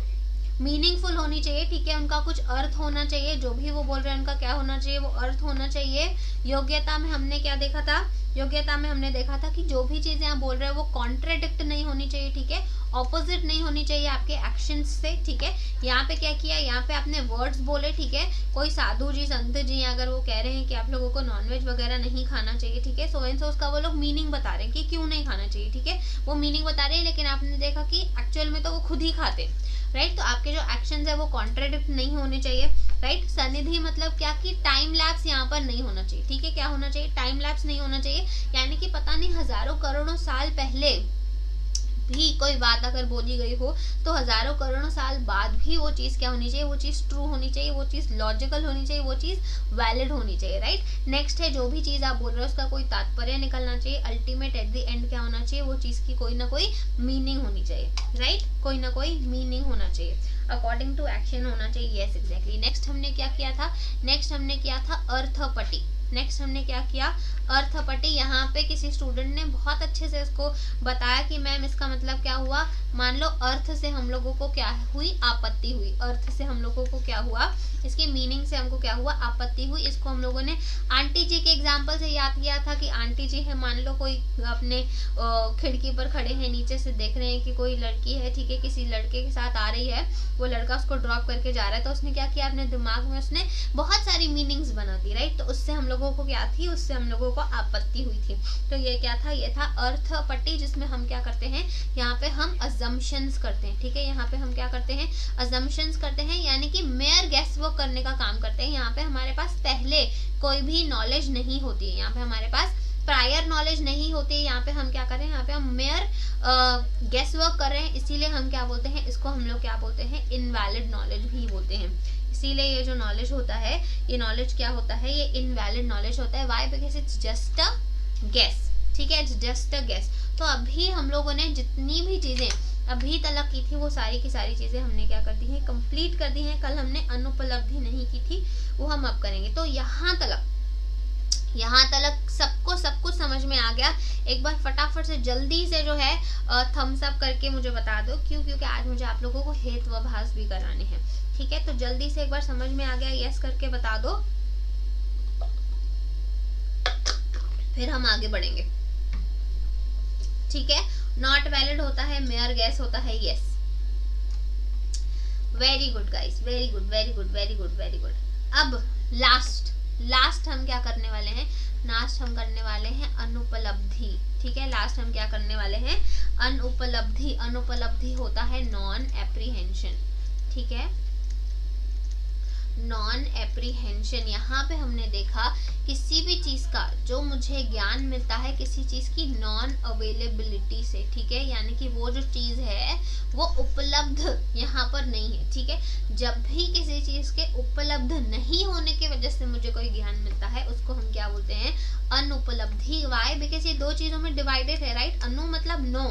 मीनिंगफुल होनी चाहिए, ठीक है, उनका कुछ अर्थ होना चाहिए, जो भी वो बोल रहे हैं उनका क्या होना चाहिए, वो अर्थ होना चाहिए। योग्यता में हमने क्या देखा था, योग्यता में हमने देखा था कि जो भी चीजें आप बोल रहे हो वो कॉन्ट्राडिक्ट नहीं होनी चाहिए, ठीक है, ऑपोजिट नहीं होनी चाहिए आपके एक्शंस से, ठीक है। यहाँ पे क्या किया, यहाँ पे आपने वर्ड्स बोले, ठीक है, कोई साधु जी, संत जी अगर वो कह रहे हैं कि आप लोगों को नॉनवेज वगैरह नहीं खाना चाहिए, ठीक है, सो एंड सो, उसका वो लोग मीनिंग बता रहे हैं कि क्यों नहीं खाना चाहिए, ठीक है, वो मीनिंग बता रहे हैं, लेकिन आपने देखा कि एक्चुअल में तो वो खुद ही खाते, राइट। तो आपके जो एक्शंस है वो कॉन्ट्राडिक्ट नहीं होने चाहिए, राइट। सनिधि मतलब क्या, कि टाइम लैप्स यहाँ पर नहीं होना चाहिए, ठीक है, क्या होना चाहिए, टाइम लैप्स नहीं होना चाहिए, यानी कि पता नहीं हजारों करोड़ों साल पहले भी कोई बात अगर बोली गई हो तो हजारों करोड़ों साल बाद भी वो चीज़ क्या होनी चाहिए, वो चीज़ ट्रू होनी चाहिए, वो चीज़ लॉजिकल होनी चाहिए, वो चीज़ वैलिड होनी चाहिए, राइट। नेक्स्ट है, जो भी चीज़ आप बोल रहे हो उसका कोई तात्पर्य निकलना चाहिए, अल्टीमेट एट द एंड क्या होना चाहिए, वो चीज़ की कोई ना कोई मीनिंग होनी चाहिए, राइट, कोई ना कोई मीनिंग होना चाहिए, अकॉर्डिंग टू एक्शन होना चाहिए। Yes exactly. नेक्स्ट हमने क्या किया था, नेक्स्ट हमने किया था अर्थपटी। नेक्स्ट हमने क्या किया, अर्थपटी। यहाँ पे किसी स्टूडेंट ने बहुत अच्छे से इसको बताया कि मैम इसका मतलब क्या हुआ, मान लो अर्थ से हम लोगों को क्या हुई, आपत्ति हुई। अर्थ से हम लोगों को क्या हुआ, इसके मीनिंग से हमको क्या हुआ, आपत्ति हुई। इसको हम लोगों ने आंटी जी के एग्जाम्पल से याद किया था कि आंटी जी है, मान लो कोई अपने खिड़की पर खड़े हैं, नीचे से देख रहे हैं कि कोई लड़की है, ठीक है, किसी लड़के के साथ आ रही है, वो लड़का उसको ड्रॉप करके जा रहा है, तो उसने क्या किया, अपने दिमाग में उसने बहुत सारी मीनिंग्स बना दी, राइट। तो उससे हम लोगों को क्या थी, उससे हम लोगों को आपत्ति हुई थी। तो ये क्या था, ये था अर्थ पट्टी, जिसमें हम क्या करते हैं, यहाँ पे हम अजम्पशंस करते हैं, ठीक है। यहाँ पे हम क्या करते हैं, अजम्पशंस करते हैं, यानी कि मेयर गेस वर्क करने का काम करते हैं। यहाँ पे हमारे पास पहले कोई भी नॉलेज नहीं होती है, यहाँ पे हमारे पास प्रायर नॉलेज नहीं होती है। यहाँ पे हम क्या कर रहे हैं, यहाँ पे हम मेयर गेस वर्क कर रहे हैं, इसीलिए हम क्या बोलते हैं, इसको हम लोग क्या बोलते हैं, इनवैलिड नॉलेज भी बोलते हैं। इसीलिए ये जो नॉलेज होता है, ये नॉलेज क्या होता है, ये इनवैलिड नॉलेज होता है। Why, because it's just a guess, ठीक है, इट्स जस्ट अ गेस। तो अभी हम लोगों ने जितनी भी चीजें अभी तलक की थी, वो सारी की सारी चीजें हमने क्या कर दी है, कंप्लीट कर दी हैं। कल हमने अनुपलब्धि नहीं की थी, वो हम अब करेंगे। तो यहाँ तलक सबको सब कुछ समझ में आ गया। एक बार फटाफट से जल्दी से जो है थम्स अप करके मुझे बता दो, क्योंकि आज मुझे आप लोगों को हेतुवाभास भी कराने हैं, ठीक है। तो जल्दी से एक बार समझ में आ गया, यस करके बता दो, फिर हम आगे बढ़ेंगे, ठीक है। नॉट वैलिड होता है, मेयर गैस होता है, yes. Very good guys, very good, very good, very good, very good. अब लास्ट हम क्या करने वाले हैं, लास्ट हम करने वाले हैं अनुपलब्धि, ठीक है। लास्ट हम क्या करने वाले हैं, अनुपलब्धि। अनुपलब्धि होता है नॉन एप्रीहेंशन, ठीक है, नॉन एप्रीहेंशन। यहाँ पे हमने देखा किसी भी चीज का जो मुझे ज्ञान मिलता है किसी चीज की नॉन अवेलेबिलिटी से, ठीक है, यानी कि वो जो चीज है वो उपलब्ध यहाँ पर नहीं है, ठीक है। जब भी किसी चीज के उपलब्ध नहीं होने की वजह से मुझे कोई ज्ञान मिलता है, उसको हम क्या बोलते हैं, अनुपलब्धि। वाई, बिकॉज ये दो चीजों में डिवाइडेड है, राइट। अनु मतलब नो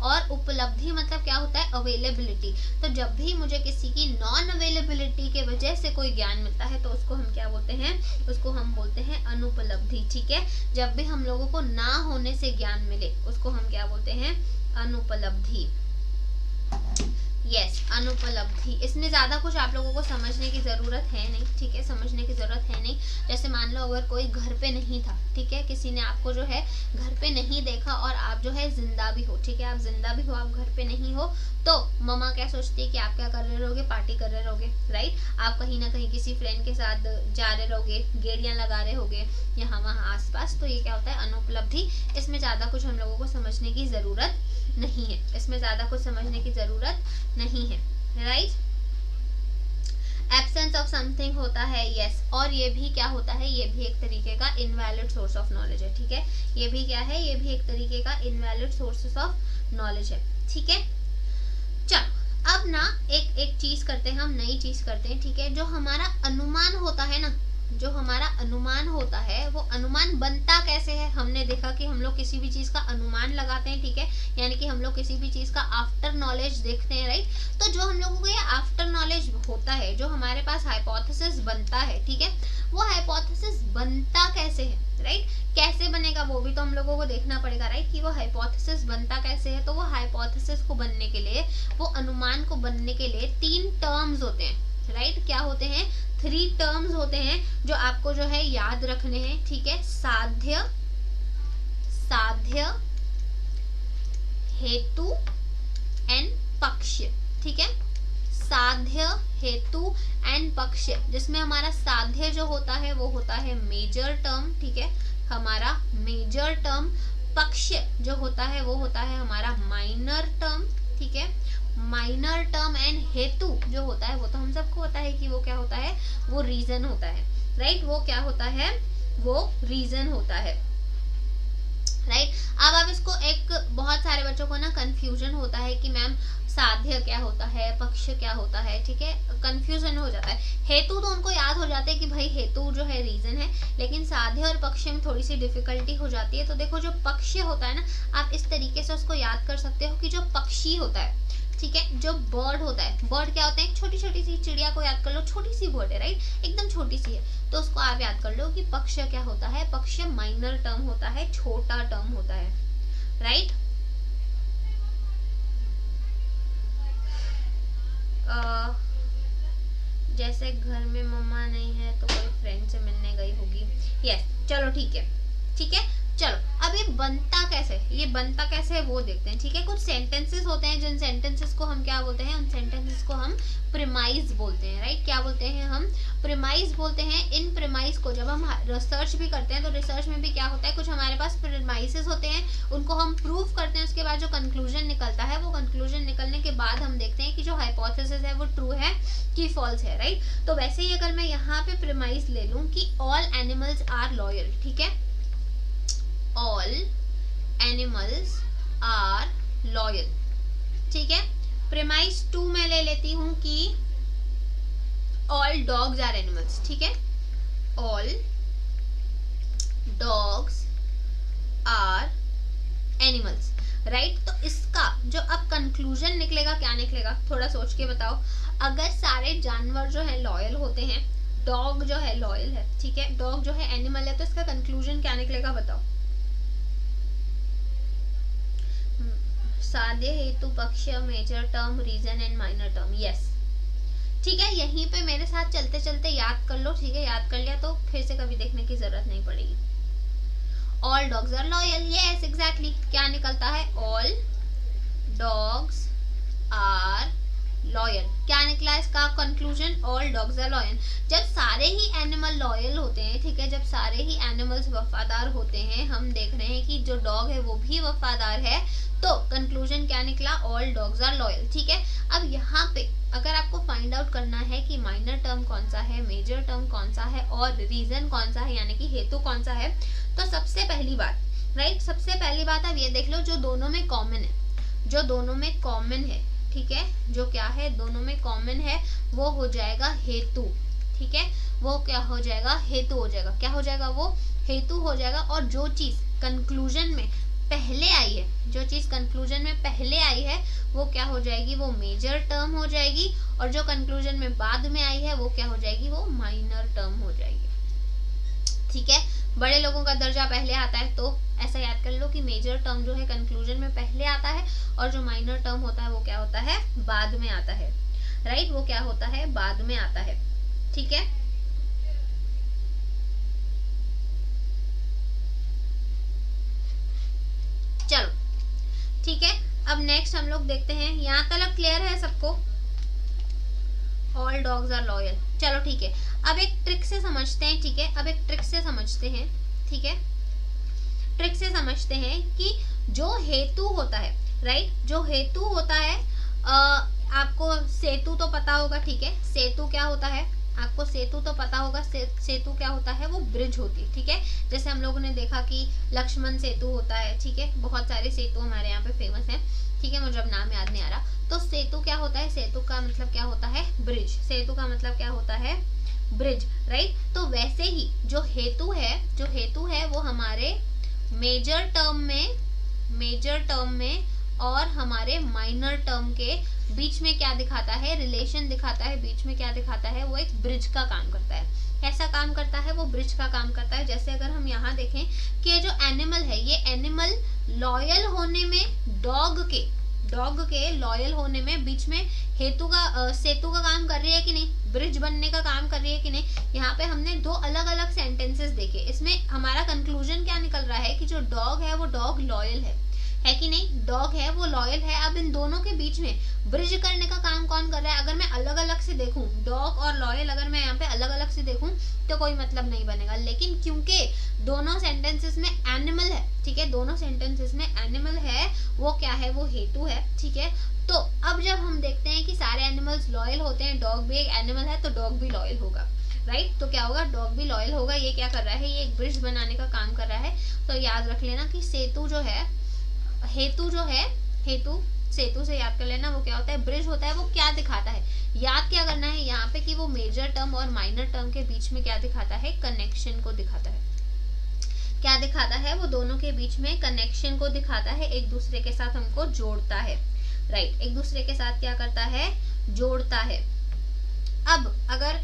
और उपलब्धि मतलब क्या होता है, अवेलेबिलिटी। तो जब भी मुझे किसी की नॉन अवेलेबिलिटी के वजह से कोई ज्ञान मिलता है, तो उसको हम क्या बोलते हैं, उसको हम बोलते हैं अनुपलब्धि, ठीक है। जब भी हम लोगों को ना होने से ज्ञान मिले, उसको हम क्या बोलते हैं, अनुपलब्धि, यस, अनुपलब्धि। इसमें ज्यादा कुछ आप लोगों को समझने की जरूरत है नहीं, ठीक है, समझने की जरूरत है नहीं। जैसे मान लो अगर कोई घर पे नहीं था, ठीक है, किसी ने आपको जो है घर पे नहीं देखा और आप जो है जिंदा भी हो, ठीक है, आप जिंदा भी हो, आप घर पे नहीं हो, तो मम्मा क्या सोचती है कि आप क्या कर रहे रहोगे, पार्टी कर रहे रहोगे, राइट। आप कहीं ना कहीं किसी फ्रेंड के साथ जा रहे रहोगे, गेड़ियां लगा रहे होगे यहाँ वहाँ आसपास। तो ये क्या होता है, अनुपलब्धि। इसमें ज्यादा कुछ हम लोगों को समझने की जरूरत नहीं है, इसमें ज्यादा कुछ समझने की जरूरत नहीं है, राइट। एब्सेंस ऑफ समथिंग होता है, यस। और ये भी क्या होता है, ये भी एक तरीके का इनवैलिड सोर्स ऑफ नॉलेज है, ठीक है। ये भी क्या है, ये भी एक तरीके का इनवैलिड सोर्सेस ऑफ नॉलेज है, ठीक है। चलो अब ना एक चीज करते हैं, हम नई चीज करते हैं, ठीक है। जो हमारा अनुमान होता है ना, जो हमारा अनुमान होता है, वो अनुमान बनता कैसे है। हमने देखा कि हम लोग किसी भी चीज का अनुमान लगाते हैं, ठीक है, यानी कि हम लोग किसी भी चीज का आफ्टर नॉलेज देखते हैं, राइट। तो जो हम लोगों को ये आफ्टर नॉलेज होता है, जो हमारे पास हाइपोथेसिस बनता है, ठीक है, वो हाइपोथेसिस बनता कैसे है, राइट। कैसे बनेगा वो भी तो हम लोगों को देखना पड़ेगा, राइट, कि वो हाइपोथेसिस बनता कैसे है। तो वो हाइपोथेसिस को बनने के लिए, वो अनुमान को बनने के लिए 3 टर्म्स होते हैं, राइट। क्या होते हैं, 3 टर्म्स होते हैं जो आपको जो है याद रखने हैं, ठीक है। साध्य, हेतु एंड पक्ष, ठीक है। साध्य, हेतु एंड पक्ष, जिसमें हमारा साध्य जो होता है वो होता है मेजर टर्म, ठीक है, हमारा मेजर टर्म। पक्ष जो होता है वो होता है हमारा माइनर टर्म, ठीक है। माइनर टर्म एंड हेतु जो होता है वो तो हम सबको पता है कि वो क्या होता है, वो रीजन होता है, राइट। वो क्या होता है, वो रीजन होता है, राइट। अब आप इसको, एक बहुत सारे बच्चों को ना कंफ्यूजन होता है कि मैम साध्य क्या होता है, पक्ष क्या होता है, ठीक है, कंफ्यूजन हो जाता है। हेतु तो उनको याद हो जाता है कि भाई हेतु जो है रीजन है, लेकिन साध्य और पक्ष में थोड़ी सी डिफिकल्टी हो जाती है। तो देखो जो पक्ष होता है ना, आप इस तरीके से उसको याद कर सकते हो कि जो पक्षी होता है, ठीक है, जो बर्ड होता है, बर्ड क्या होता है, एक छोटी छोटी सी चिड़िया को याद कर लो, छोटी सी बर्ड है, राइट, एकदम छोटी सी है, तो उसको आप याद कर लो कि पक्ष क्या होता है, पक्ष माइनर टर्म होता है, छोटा टर्म होता है, राइट। वैसे घर में मम्मा नहीं है तो कोई फ्रेंड से मिलने गई होगी। यस, चलो ठीक है, ठीक है। चलो अब ये बनता कैसे, ये बनता कैसे है वो देखते हैं, ठीक है। कुछ सेंटेंसेस होते हैं, जिन सेंटेंसेस को हम क्या बोलते हैं, उन सेंटेंसेस को हम प्रीमाइज बोलते हैं, राइट। क्या बोलते हैं हम, प्रीमाइज बोलते हैं। इन प्रीमाइज को जब हम रिसर्च भी करते हैं तो रिसर्च में भी क्या होता है, कुछ हमारे पास प्रीमाइसेस होते हैं, उनको हम प्रूव करते हैं, उसके बाद जो कंक्लूजन निकलता है, वो कंक्लूजन निकलने के बाद हम देखते हैं कि जो हाइपोथेसिस है वो ट्रू है कि फॉल्स है, राइट। तो वैसे ही अगर मैं यहाँ पे प्रीमाइज ले लूँ कि ऑल एनिमल्स आर लॉयल, ठीक है, all animals are loyal, ठीक है। प्रीमाइज 2 मैं ले लेती हूँ कि all dogs are animals, ठीक है, all dogs are animals, right. तो इसका जो अब कंक्लूजन निकलेगा, क्या निकलेगा, थोड़ा सोच के बताओ। अगर सारे जानवर जो है लॉयल होते हैं, डॉग जो है लॉयल है, ठीक है, डॉग जो है एनिमल है, तो इसका कंक्लूजन क्या निकलेगा बताओ। साध्य हेतु पक्ष, major term, reason and minor term, yes, ठीक है। यहीं पे मेरे साथ चलते चलते याद कर लो, ठीक है। याद कर लिया तो फिर से कभी देखने की जरूरत नहीं पड़ेगी। All dogs are loyal, yes exactly. क्या निकलता है, ऑल डॉग्स आर लॉयल। क्या निकला इसका conclusion, all dogs are loyal. जब सारे ही एनिमल लॉयल होते हैं, ठीक है, जब सारे ही एनिमल्स वफादार होते हैं, हम देख रहे हैं कि जो डॉग है वो भी वफादार है, तो कंक्लूजन क्या निकला, ऑल डॉग्स आर लॉयल, ठीक है। अब यहाँ पे अगर आपको फाइंड आउट करना है कि माइनर टर्म कौन सा है, मेजर टर्म कौन सा है और रीजन कौन सा है, यानी कि हेतु कौन सा है, तो सबसे पहली बात, राइट, सबसे पहली बात आप ये देख लो, जो दोनों में कॉमन है, जो दोनों में कॉमन है, ठीक है, जो क्या है दोनों में कॉमन है, वो हो जाएगा हेतु, ठीक है, वो क्या हो जाएगा, हेतु हो जाएगा। क्या हो जाएगा, वो हेतु हो जाएगा। और जो चीज कंक्लूजन में पहले आई है, जो चीज कंक्लूजन में पहले आई है, वो क्या हो जाएगी, वो मेजर टर्म हो जाएगी। और जो कंक्लूजन में बाद में आई है, वो क्या हो जाएगी, वो माइनर टर्म हो जाएगी, ठीक है। बड़े लोगों का दर्जा पहले आता है, तो ऐसा याद कर लो कि मेजर टर्म जो है कंक्लूजन में पहले आता है, और जो माइनर टर्म होता है वो क्या होता है, बाद में आता है, राइट, वो क्या होता है, बाद में आता है, ठीक है। चलो ठीक है, अब नेक्स्ट हम लोग देखते हैं, यहाँ तक क्लियर है सबको, ऑल डॉग्स आर लॉयल। चलो ठीक है, अब एक ट्रिक से समझते हैं, ठीक है, अब एक ट्रिक से समझते हैं, ठीक है, ट्रिक से समझते हैं कि जो हेतु होता है, राइट, जो हेतु होता है, आपको सेतु तो पता होगा, ठीक है, सेतु क्या होता है, आपको सेतु तो पता होगा, सेतु क्या होता है, वो ब्रिज होती है, ठीक है। जैसे हम लोगों ने देखा कि लक्ष्मण सेतु होता है, ठीक है, बहुत सारे सेतु हमारे यहाँ पे फेमस हैं, ठीक है, मुझे अब नाम याद नहीं आ रहा। तो सेतु क्या होता है, सेतु का मतलब क्या होता है, ब्रिज, सेतु का मतलब क्या होता है, ब्रिज, राइट। तो वैसे ही जो हेतु है, जो हेतु है वो हमारे मेजर टर्म में और हमारे माइनर टर्म के बीच में क्या दिखाता है, रिलेशन दिखाता है, बीच में क्या दिखाता है, वो एक ब्रिज का काम करता है। ऐसा काम करता है, वो ब्रिज का काम करता है। जैसे अगर हम यहाँ देखें कि ये जो एनिमल है, ये एनिमल लॉयल होने में डॉग के लॉयल होने में बीच में हेतु का सेतु का काम कर रही है कि नहीं, ब्रिज बनने का काम कर रही है कि नहीं। यहाँ पे हमने दो अलग अलग सेंटेंसेस देखे, इसमें हमारा कंक्लूजन क्या निकल रहा है कि जो डॉग है वो डॉग लॉयल है कि नहीं, डॉग है वो लॉयल है। अब इन दोनों के बीच में ब्रिज करने का काम कौन कर रहा है। अगर मैं अलग अलग से देखूं, डॉग और लॉयल अगर मैं यहाँ पे अलग अलग से देखूं तो कोई मतलब नहीं बनेगा, लेकिन क्योंकि दोनों सेंटेंसेस में एनिमल है, ठीक है, दोनों सेंटेंसेस में एनिमल है, वो क्या है, वो हेतु है, ठीक है। तो अब जब हम देखते हैं कि सारे एनिमल्स लॉयल होते हैं, डॉग भी एक एनिमल है, तो डॉग भी लॉयल होगा, राइट। तो क्या होगा, डॉग भी लॉयल होगा। ये क्या कर रहा है, ये एक ब्रिज बनाने का काम कर रहा है। तो याद रख लेना कि सेतु जो है, हेतु जो है, हेतु सेतु से याद कर लेना, वो क्या होता है, ब्रिज होता है। वो क्या दिखाता है, याद क्या करना है यहाँ पे कि वो मेजर टर्म और माइनर टर्म के बीच में क्या दिखाता है, कनेक्शन को दिखाता है। क्या दिखाता है, वो दोनों के बीच में कनेक्शन को दिखाता है, एक दूसरे के साथ हमको जोड़ता है, राइट, एक दूसरे के साथ क्या करता है, जोड़ता है। अब अगर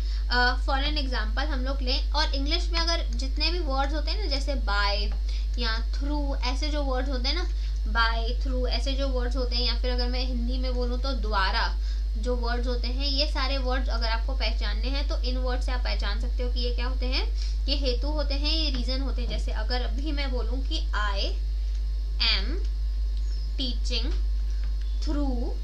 फॉर एन एग्जाम्पल हम लोग लें, और इंग्लिश में अगर जितने भी वर्ड्स होते हैं ना, जैसे बाय या थ्रू, ऐसे जो वर्ड्स होते हैं ना, बाय थ्रू ऐसे जो वर्ड्स होते हैं, या फिर अगर मैं हिंदी में बोलूँ तो द्वारा, जो वर्ड्स होते हैं, ये सारे वर्ड्स अगर आपको पहचानने हैं तो इन वर्ड से आप पहचान सकते हो कि ये क्या होते हैं, ये हेतु होते हैं, ये रीजन होते हैं। जैसे अगर अभी मैं बोलूं कि I am teaching through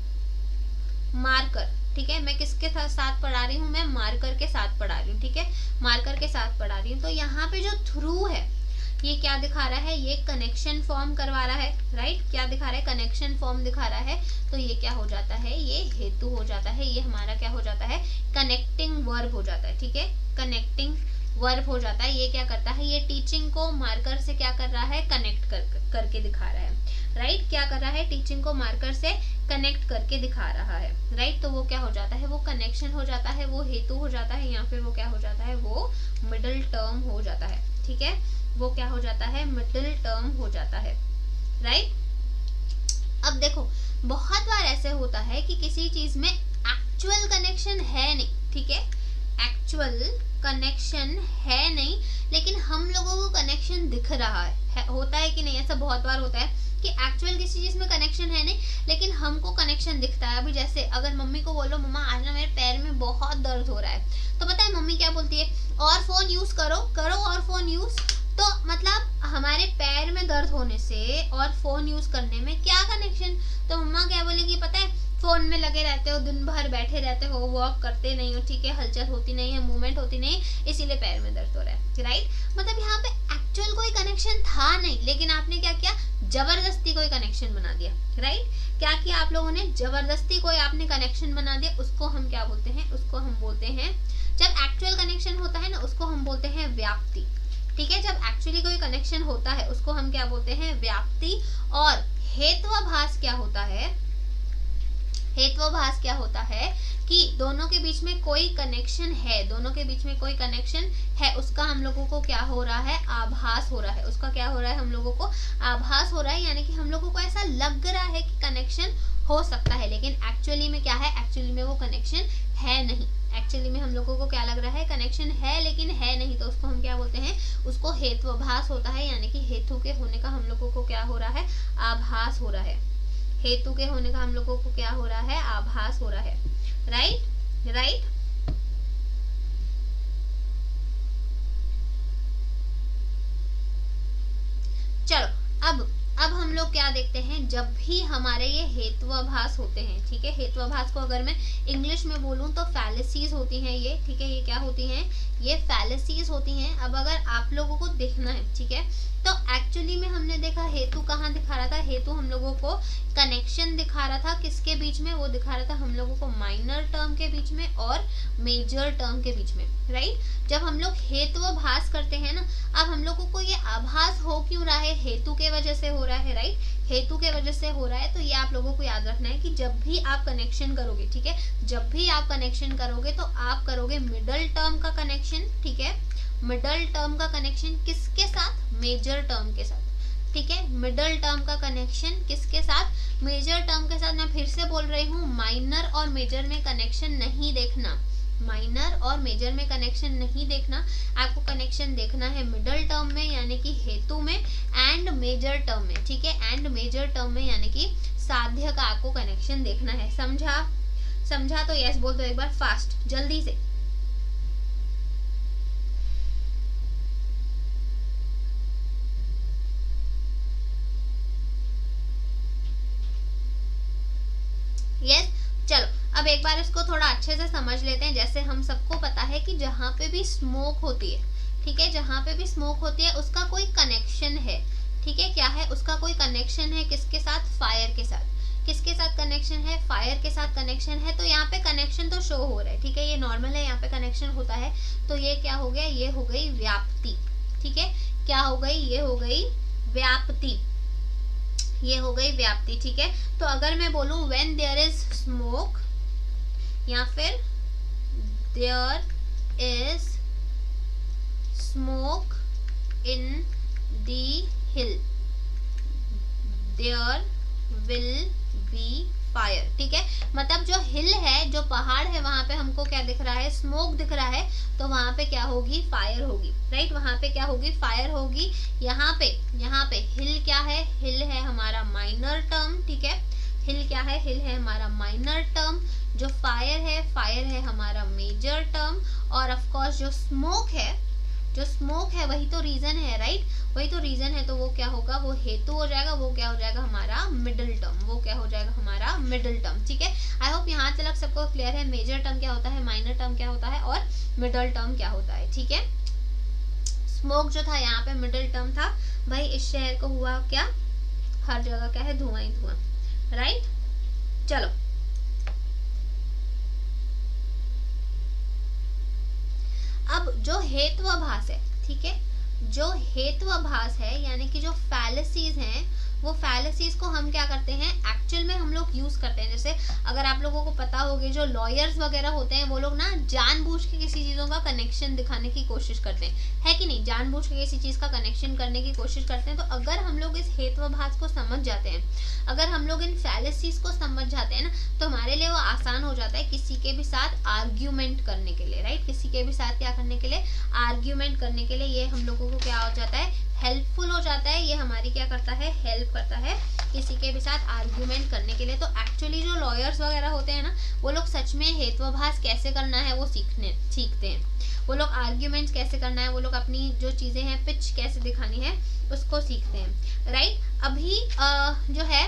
marker, ठीक है, मैं किसके साथ पढ़ा रही हूँ, मैं मार्कर के साथ पढ़ा रही हूँ, ठीक है, मार्कर के साथ पढ़ा रही हूँ। तो यहाँ पे जो थ्रू है ये क्या दिखा रहा है, ये कनेक्शन फॉर्म करवा रहा है, राइट, क्या दिखा रहा है, कनेक्शन फॉर्म दिखा रहा है। तो ये क्या हो जाता है, ये हेतु हो जाता है, ये हमारा क्या हो जाता है, कनेक्टिंग वर्ब हो जाता है, ठीक है, कनेक्टिंग वर्ब हो जाता है। ये क्या करता है, ये टीचिंग को मार्कर से क्या कर रहा है, कनेक्ट करके दिखा रहा है, राइट, क्या कर रहा है, टीचिंग को मार्कर से कनेक्ट करके दिखा रहा है, राइट। तो वो क्या हो जाता है, वो कनेक्शन हो जाता है, वो हेतु हो जाता है, या फिर वो क्या हो जाता है, वो मिडिल टर्म हो जाता है, ठीक है, वो क्या हो जाता है, मिडिल टर्म हो जाता है, राइट। अब देखो बहुत बार ऐसे होता है कि किसी चीज में एक्चुअल कनेक्शन है नहीं, ठीक है, एक्चुअल कनेक्शन है नहीं, लेकिन हम लोगों को कनेक्शन दिख रहा है, होता है कि नहीं, ऐसा बहुत बार होता है कि एक्चुअल किसी चीज में कनेक्शन है नहीं लेकिन हमको कनेक्शन दिखता है। अभी जैसे अगर मम्मी को बोलो मम्मा आज ना मेरे पैर में बहुत दर्द हो रहा है, तो पता है मम्मी क्या बोलती है, और फोन यूज करो और फोन यूज। तो मतलब हमारे पैर में दर्द होने से और फोन यूज करने में क्या कनेक्शन, तो मम्मा क्या बोलेगी पता है, फोन में लगे रहते हो, दिन भर बैठे रहते हो, वॉक करते नहीं हो, ठीक है, हलचल होती नहीं है, मूवमेंट होती नहीं, इसीलिए पैर में दर्द हो रहा है, राइट। मतलब यहाँ पे एक्चुअल कोई कनेक्शन था नहीं, लेकिन आपने क्या किया, जबरदस्ती कोई कनेक्शन बना दिया, राइट। क्या किया आप लोगों ने, जबरदस्ती कोई आपने कनेक्शन बना दिया, उसको हम क्या बोलते हैं, उसको हम बोलते हैं, जब एक्चुअल कनेक्शन होता है ना उसको हम बोलते हैं व्याप्ति, ठीक है, जब एक्चुअली कोई कनेक्शन होता है उसको हम क्या बोलते हैं, व्याप्ति। और हेत्वाभास क्या होता है, हेत्वाभास क्या होता है कि दोनों के बीच में कोई कनेक्शन है, दोनों के बीच में कोई कनेक्शन है, उसका हम लोगों को क्या हो रहा है, आभास हो रहा है, उसका क्या हो रहा है, हम लोगों को आभास हो रहा है, यानी कि हम लोगों को ऐसा लग रहा है कि कनेक्शन हो सकता है, लेकिन एक्चुअली में क्या है, एक्चुअली में वो कनेक्शन है नहीं, एक्चुअली में हम लोगों को क्या लग रहा है, कनेक्शन है लेकिन है नहीं, तो उसको हम क्या बोलते हैं, उसको हेत्वाभास होता है, यानी कि हेतु के होने का हम लोगों को क्या हो रहा है, आभास हो रहा है, हेतु के होने का हम लोगों को क्या हो रहा है, आभास हो रहा है, राइट, राइट। चलो अब हम लोग क्या देखते हैं, जब भी हमारे ये हेत्वाभास होते हैं, ठीक है, हेत्वाभास को अगर मैं इंग्लिश में बोलूं तो फैलेसीज होती हैं ये, ठीक है, ये क्या होती हैं, ये फैलेसीज होती हैं। अब अगर आप लोगों को देखना है, ठीक है, तो एक्चुअली में हमने देखा हेतु कहाँ दिखा रहा था, हेतु हम लोगों को कनेक्शन दिखा रहा था, किसके बीच में, वो दिखा रहा था हम लोगों को माइनर टर्म के बीच में और मेजर टर्म के बीच में, राइट। जब हम लोग हेत्वाभास करते हैं ना, अब हम लोगों को ये आभास हो क्यों रहा है, हेतु के वजह से हो रहा है, राइट, हेतु के वजह से हो रहा है। तो ये आप लोगों को याद रखना है कि जब भी आप कनेक्शन करोगे, ठीक है, जब भी आप कनेक्शन करोगे तो आप करोगे मिडल टर्म का कनेक्शन, ठीक है, मिडल टर्म का कनेक्शन किसके साथ, मेजर टर्म के साथ, ठीक है, मिडल टर्म का कनेक्शन किसके साथ, मेजर टर्म के साथ। मैं फिर से बोल रही हूँ, माइनर और मेजर में कनेक्शन नहीं देखना, माइनर और मेजर में कनेक्शन नहीं देखना, आपको कनेक्शन देखना है मिडल टर्म में यानी कि हेतु में, एंड मेजर टर्म में, ठीक है, एंड मेजर टर्म में यानी कि साध्य का आपको कनेक्शन देखना है। समझा तो यस बोल दो एक बार फास्ट, जल्दी से। यस, चलो अब एक बार इसको थोड़ा अच्छे से समझ लेते हैं। जैसे हम सबको पता है कि जहाँ पे भी स्मोक होती है, ठीक है, जहाँ पे भी स्मोक होती है उसका कोई कनेक्शन है, ठीक है, क्या है, उसका कोई कनेक्शन है, किसके साथ, फायर के साथ, किसके साथ कनेक्शन है, फायर के साथ कनेक्शन है। तो यहाँ पे कनेक्शन तो शो हो रहा है, ठीक है, ये नॉर्मल है, यहाँ पे कनेक्शन होता है, तो ये क्या हो गया, ये हो गई व्याप्ति, ठीक है, क्या हो गई, ये हो गई व्याप्ति, ये हो गई व्याप्ति, ठीक है। तो अगर मैं बोलूं व्हेन देयर इज स्मोक या फिर there is smoke in the hill, there will be fire, ठीक है, मतलब जो हिल है, जो पहाड़ है, वहां पे हमको क्या दिख रहा है, स्मोक दिख रहा है, तो वहां पे क्या होगी, फायर होगी, राइट, वहां पे क्या होगी, फायर होगी। यहाँ पे हिल क्या है, हिल है हमारा माइनर टर्म, ठीक है, हिल क्या है, हिल है हमारा माइनर टर्म, जो फायर है हमारा मेजर टर्म, और ऑफ कोर्स जो स्मोक है वही तो रीजन है, राइट, वही तो रीजन है, तो वो क्या होगा, वो हेतु हो जाएगा, वो क्या हो जाएगा हमारा मिडिल टर्म, वो क्या हो जाएगा हमारा मिडिल टर्म। ठीक है, आई होप यहाँ तक सबको क्लियर है मेजर टर्म क्या होता है, माइनर टर्म क्या होता है और मिडिल टर्म क्या होता है। ठीक है, स्मोक जो था यहाँ पे मिडिल टर्म था भाई, इस शहर को हुआ क्या, हर जगह क्या है, धुआं ही धुआं, राइट। चलो अब जो हेत्वाभास है, ठीक है, जो हेत्वाभास है यानी कि जो फैलेसीज हैं, वो फैलेसीज को हम क्या करते हैं, एक्चुअल में हम लोग यूज करते हैं। जैसे अगर आप लोगों को पता होगी, जो लॉयर्स वगैरह होते हैं वो लोग ना जानबूझ के किसी चीजों का कनेक्शन दिखाने की कोशिश करते हैं, है कि नहीं, जानबूझ के किसी चीज का कनेक्शन करने की कोशिश करते हैं। तो अगर हम लोग इस हेत्वाभास को समझ जाते हैं, अगर हम लोग इन फैलेसीज को समझ जाते हैं ना, तो हमारे लिए वो आसान हो जाता है किसी के भी साथ आर्ग्यूमेंट करने के लिए, राइट, किसी के भी साथ क्या करने के लिए, आर्ग्यूमेंट करने के लिए। ये हम लोगों को क्या हो जाता है, हेल्पफुल हो जाता है, ये हमारी क्या करता है, हेल्प करता है किसी के भी साथ आर्ग्यूमेंट करने के लिए। तो एक्चुअली जो लॉयर्स वगैरह होते हैं ना, वो लोग सच में हेत्वाभास कैसे करना है वो सीखते हैं, वो लोग आर्ग्यूमेंट्स कैसे करना है, वो लोग अपनी जो चीजें हैं पिच कैसे दिखानी है उसको सीखते हैं, राइट। अभी जो है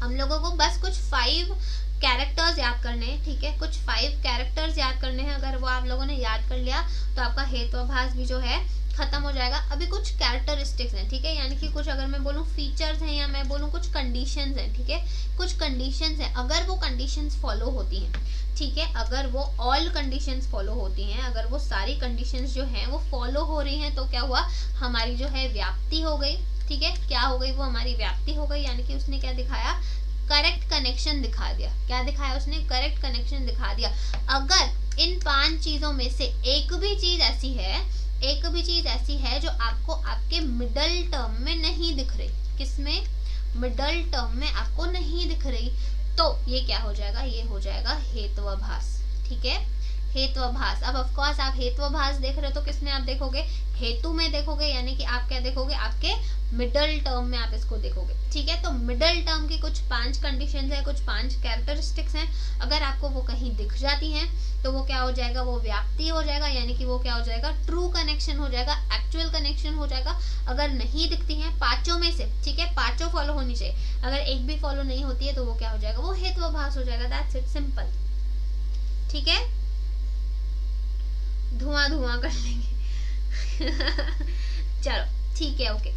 हम लोगों को बस कुछ 5 कैरेक्टर्स याद करने हैं, ठीक है, कुछ 5 कैरेक्टर्स याद करने हैं। अगर वो आप लोगों ने याद कर लिया तो आपका हेत्वाभास भी जो है खत्म हो जाएगा। अभी कुछ कैरेक्टरिस्टिक्स हैं, ठीक है, यानी कि कुछ अगर मैं बोलूँ फीचर्स हैं या मैं बोलूँ कुछ कंडीशंस हैं, ठीक है, कुछ कंडीशंस हैं। अगर वो कंडीशंस फॉलो होती हैं, ठीक है, अगर वो ऑल कंडीशंस फॉलो होती हैं, अगर वो सारी कंडीशंस जो हैं वो फॉलो हो रही हैं, तो क्या हुआ, हमारी जो है व्याप्ति हो गई। ठीक है, क्या हो गई, वो हमारी व्याप्ति हो गई, यानी कि उसने क्या दिखाया, करेक्ट कनेक्शन दिखा दिया। क्या दिखाया उसने, करेक्ट कनेक्शन दिखा दिया। अगर इन 5 चीजों में से एक भी चीज ऐसी है जो आपको आपके मिडल टर्म में नहीं दिख रही, किसमें, मिडल टर्म में आपको नहीं दिख रही, तो ये क्या हो जाएगा, ये हो जाएगा हेत्वाभास। ठीक है, हेत्वाभास। अब ऑफ कोर्स आप हेत्वाभास देख रहे हो तो किसमें आप देखोगे, हेतु में देखोगे, यानी कि आप क्या देखोगे, आपके मिडल टर्म में आप इसको देखोगे। ठीक है, तो मिडल टर्म की कुछ 5 कंडीशंस है, कुछ 5 कैरेक्टरिस्टिक्स हैं। अगर आपको वो कहीं दिख जाती हैं तो वो क्या हो जाएगा, वो व्याप्ति हो जाएगा, यानी कि वो क्या हो जाएगा, ट्रू कनेक्शन हो जाएगा, एक्चुअल कनेक्शन हो जाएगा। अगर नहीं दिखती हैं 5 में से, ठीक है, 5 फॉलो होनी चाहिए, अगर एक भी फॉलो नहीं होती है तो वो क्या हो जाएगा, वो हेत्वाभास हो जाएगा। That's it, simple. ठीक है, धुआं कर लेंगे चलो ठीक है, ओके।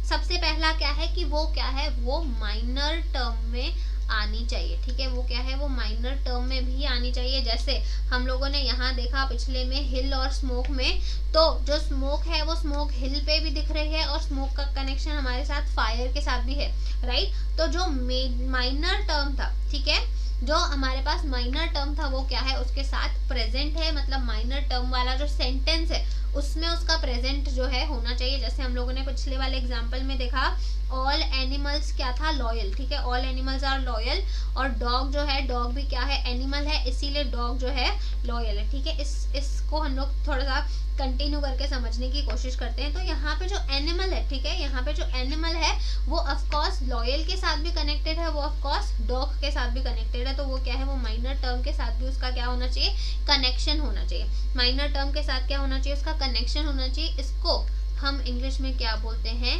सबसे पहला क्या है कि वो क्या है, वो माइनर टर्म में आनी चाहिए। ठीक है, वो क्या है, वो माइनर टर्म में भी आनी चाहिए। जैसे हम लोगों ने यहाँ देखा पिछले में हिल और स्मोक में, तो जो स्मोक है वो स्मोक हिल पे भी दिख रही है और स्मोक का कनेक्शन हमारे साथ फायर के साथ भी है, राइट। तो जो माइनर टर्म था, ठीक है, जो हमारे पास माइनर टर्म था वो क्या है, उसके साथ प्रेजेंट है, मतलब माइनर टर्म वाला जो सेंटेंस है उसमें उसका प्रेजेंट जो है होना चाहिए। जैसे हम लोगों ने पिछले वाले एग्जांपल में देखा, ऑल एनिमल्स क्या था, लॉयल। ठीक है, ऑल एनिमल्स आर लॉयल, और डॉग जो है, डॉग भी क्या है, एनिमल है, इसीलिए डॉग जो है लॉयल है। ठीक है, इसको हम लोग थोड़ा सा कंटिन्यू करके समझने की कोशिश करते हैं। तो यहाँ पे जो एनिमल है, ठीक है, यहाँ पे जो एनिमल है वो ऑफ कोर्स लॉयल के साथ भी कनेक्टेड है, वो ऑफ कोर्स डॉग के साथ भी कनेक्टेड है। तो वो क्या है, वो माइनर टर्म के साथ भी उसका क्या होना चाहिए, कनेक्शन होना चाहिए। माइनर टर्म के साथ क्या होना चाहिए, उसका कनेक्शन होना चाहिए। इसको हम इंग्लिश में क्या बोलते हैं,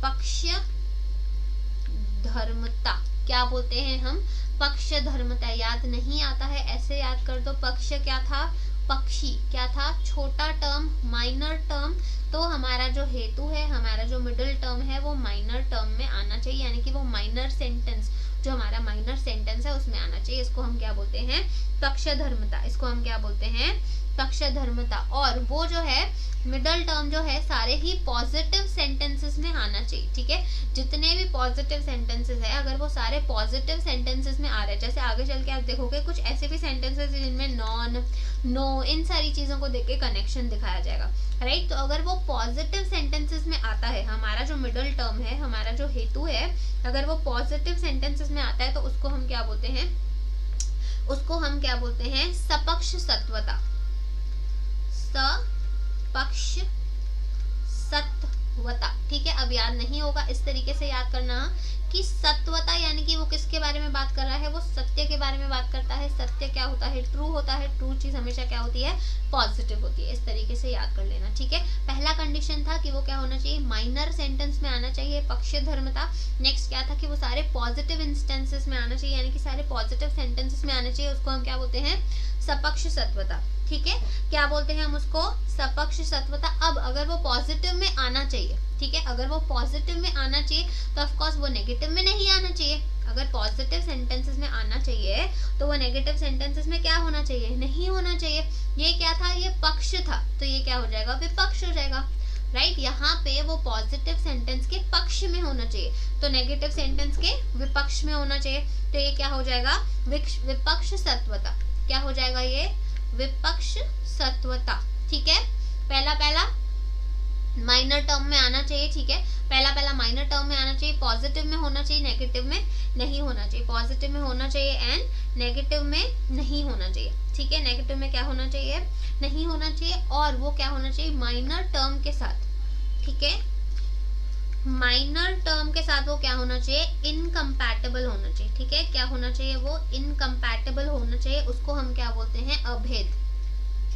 पक्ष धर्मता। क्या बोलते हैं हम, पक्ष धर्मता। याद नहीं आता है, ऐसे याद कर दो। पक्ष क्या था, पक्षी क्या था, छोटा टर्म, माइनर टर्म। तो हमारा जो हेतु है, हमारा जो मिडिल टर्म है, वो माइनर टर्म में आना चाहिए, यानी कि वो माइनर सेंटेंस, जो हमारा माइनर सेंटेंस है उसमें आना चाहिए। इसको हम क्या बोलते हैं, पक्ष धर्मता। इसको हम क्या बोलते हैं, पक्ष धर्मता। और वो जो है मिडल टर्म जो है सारे ही पॉजिटिव सेंटेंसेस में आना चाहिए। ठीक है, जितने भी पॉजिटिव सेंटेंसेस है, अगर वो सारे पॉजिटिव सेंटेंसेस में आ रहे हैं, जैसे आगे चल के आप देखोगे कुछ ऐसे भी सेंटेंसेस जिनमें नॉन, नो, इन सारी चीजों को देख के कनेक्शन दिखाया जाएगा, राइट। तो अगर वो पॉजिटिव सेंटेंसेस में आता है, हमारा जो मिडल टर्म है, हमारा जो हेतु है, अगर वो पॉजिटिव सेंटेंसेस में आता है तो उसको हम क्या बोलते हैं, उसको हम क्या बोलते हैं, सपक्ष सत्वता। सपक्ष सत्वता, ठीक है। अब याद नहीं होगा, इस तरीके से याद करना कि सत्वता यानी कि वो किसके बारे में बात कर रहा है, वो सत्य के बारे में बात करता है। सत्य क्या होता है, ट्रू होता है। ट्रू चीज हमेशा क्या होती है, पॉजिटिव होती है। इस तरीके से याद कर लेना, ठीक है। पहला कंडीशन था कि वो क्या होना चाहिए, माइनर सेंटेंस में आना चाहिए, पक्षधर्मता। नेक्स्ट क्या था कि वो सारे पॉजिटिव इंस्टेंसेस में आना चाहिए, यानी कि सारे पॉजिटिव सेंटेंसेस में आना चाहिए। उसको हम क्या बोलते हैं, सपक्ष सत्वता, ठीक है। क्या बोलते हैं हम उसको, सपक्ष सत्वता। अब अगर वो पॉजिटिव में आना चाहिए, ठीक है, अगर वो पॉजिटिव में आना चाहिए तो ऑफ कोर्स वो नेगेटिव में नहीं आना चाहिए। अगर पॉजिटिव सेंटेंसेस में आना चाहिए तो वो नेगेटिव सेंटेंसेस में क्या होना चाहिए, नहीं होना चाहिए। ये क्या था, ये पक्ष था, तो ये क्या हो जाएगा, विपक्ष हो जाएगा, राइट। यहाँ पे वो पॉजिटिव सेंटेंस के पक्ष में होना चाहिए, तो नेगेटिव सेंटेंस के विपक्ष में होना चाहिए। तो ये क्या हो जाएगा, विपक्ष सत्वता। क्या हो जाएगा ये, विपक्ष सत्वता, ठीक है। पहला माइनर टर्म में आना चाहिए, ठीक है। पहला माइनर टर्म में आना चाहिए, पॉजिटिव में होना चाहिए, नेगेटिव में नहीं होना चाहिए। पॉजिटिव में होना चाहिए एंड नेगेटिव में नहीं होना चाहिए, ठीक है। नेगेटिव में क्या होना चाहिए, नहीं होना चाहिए। और वो क्या होना चाहिए, माइनर टर्म के साथ, ठीक है। माइनर टर्म के साथ वो क्या होना चाहिए, इनकम्पैटिबल होना चाहिए, ठीक है। क्या होना चाहिए, वो इनकम्पैटिबल होना चाहिए। उसको हम क्या बोलते हैं, अभेद।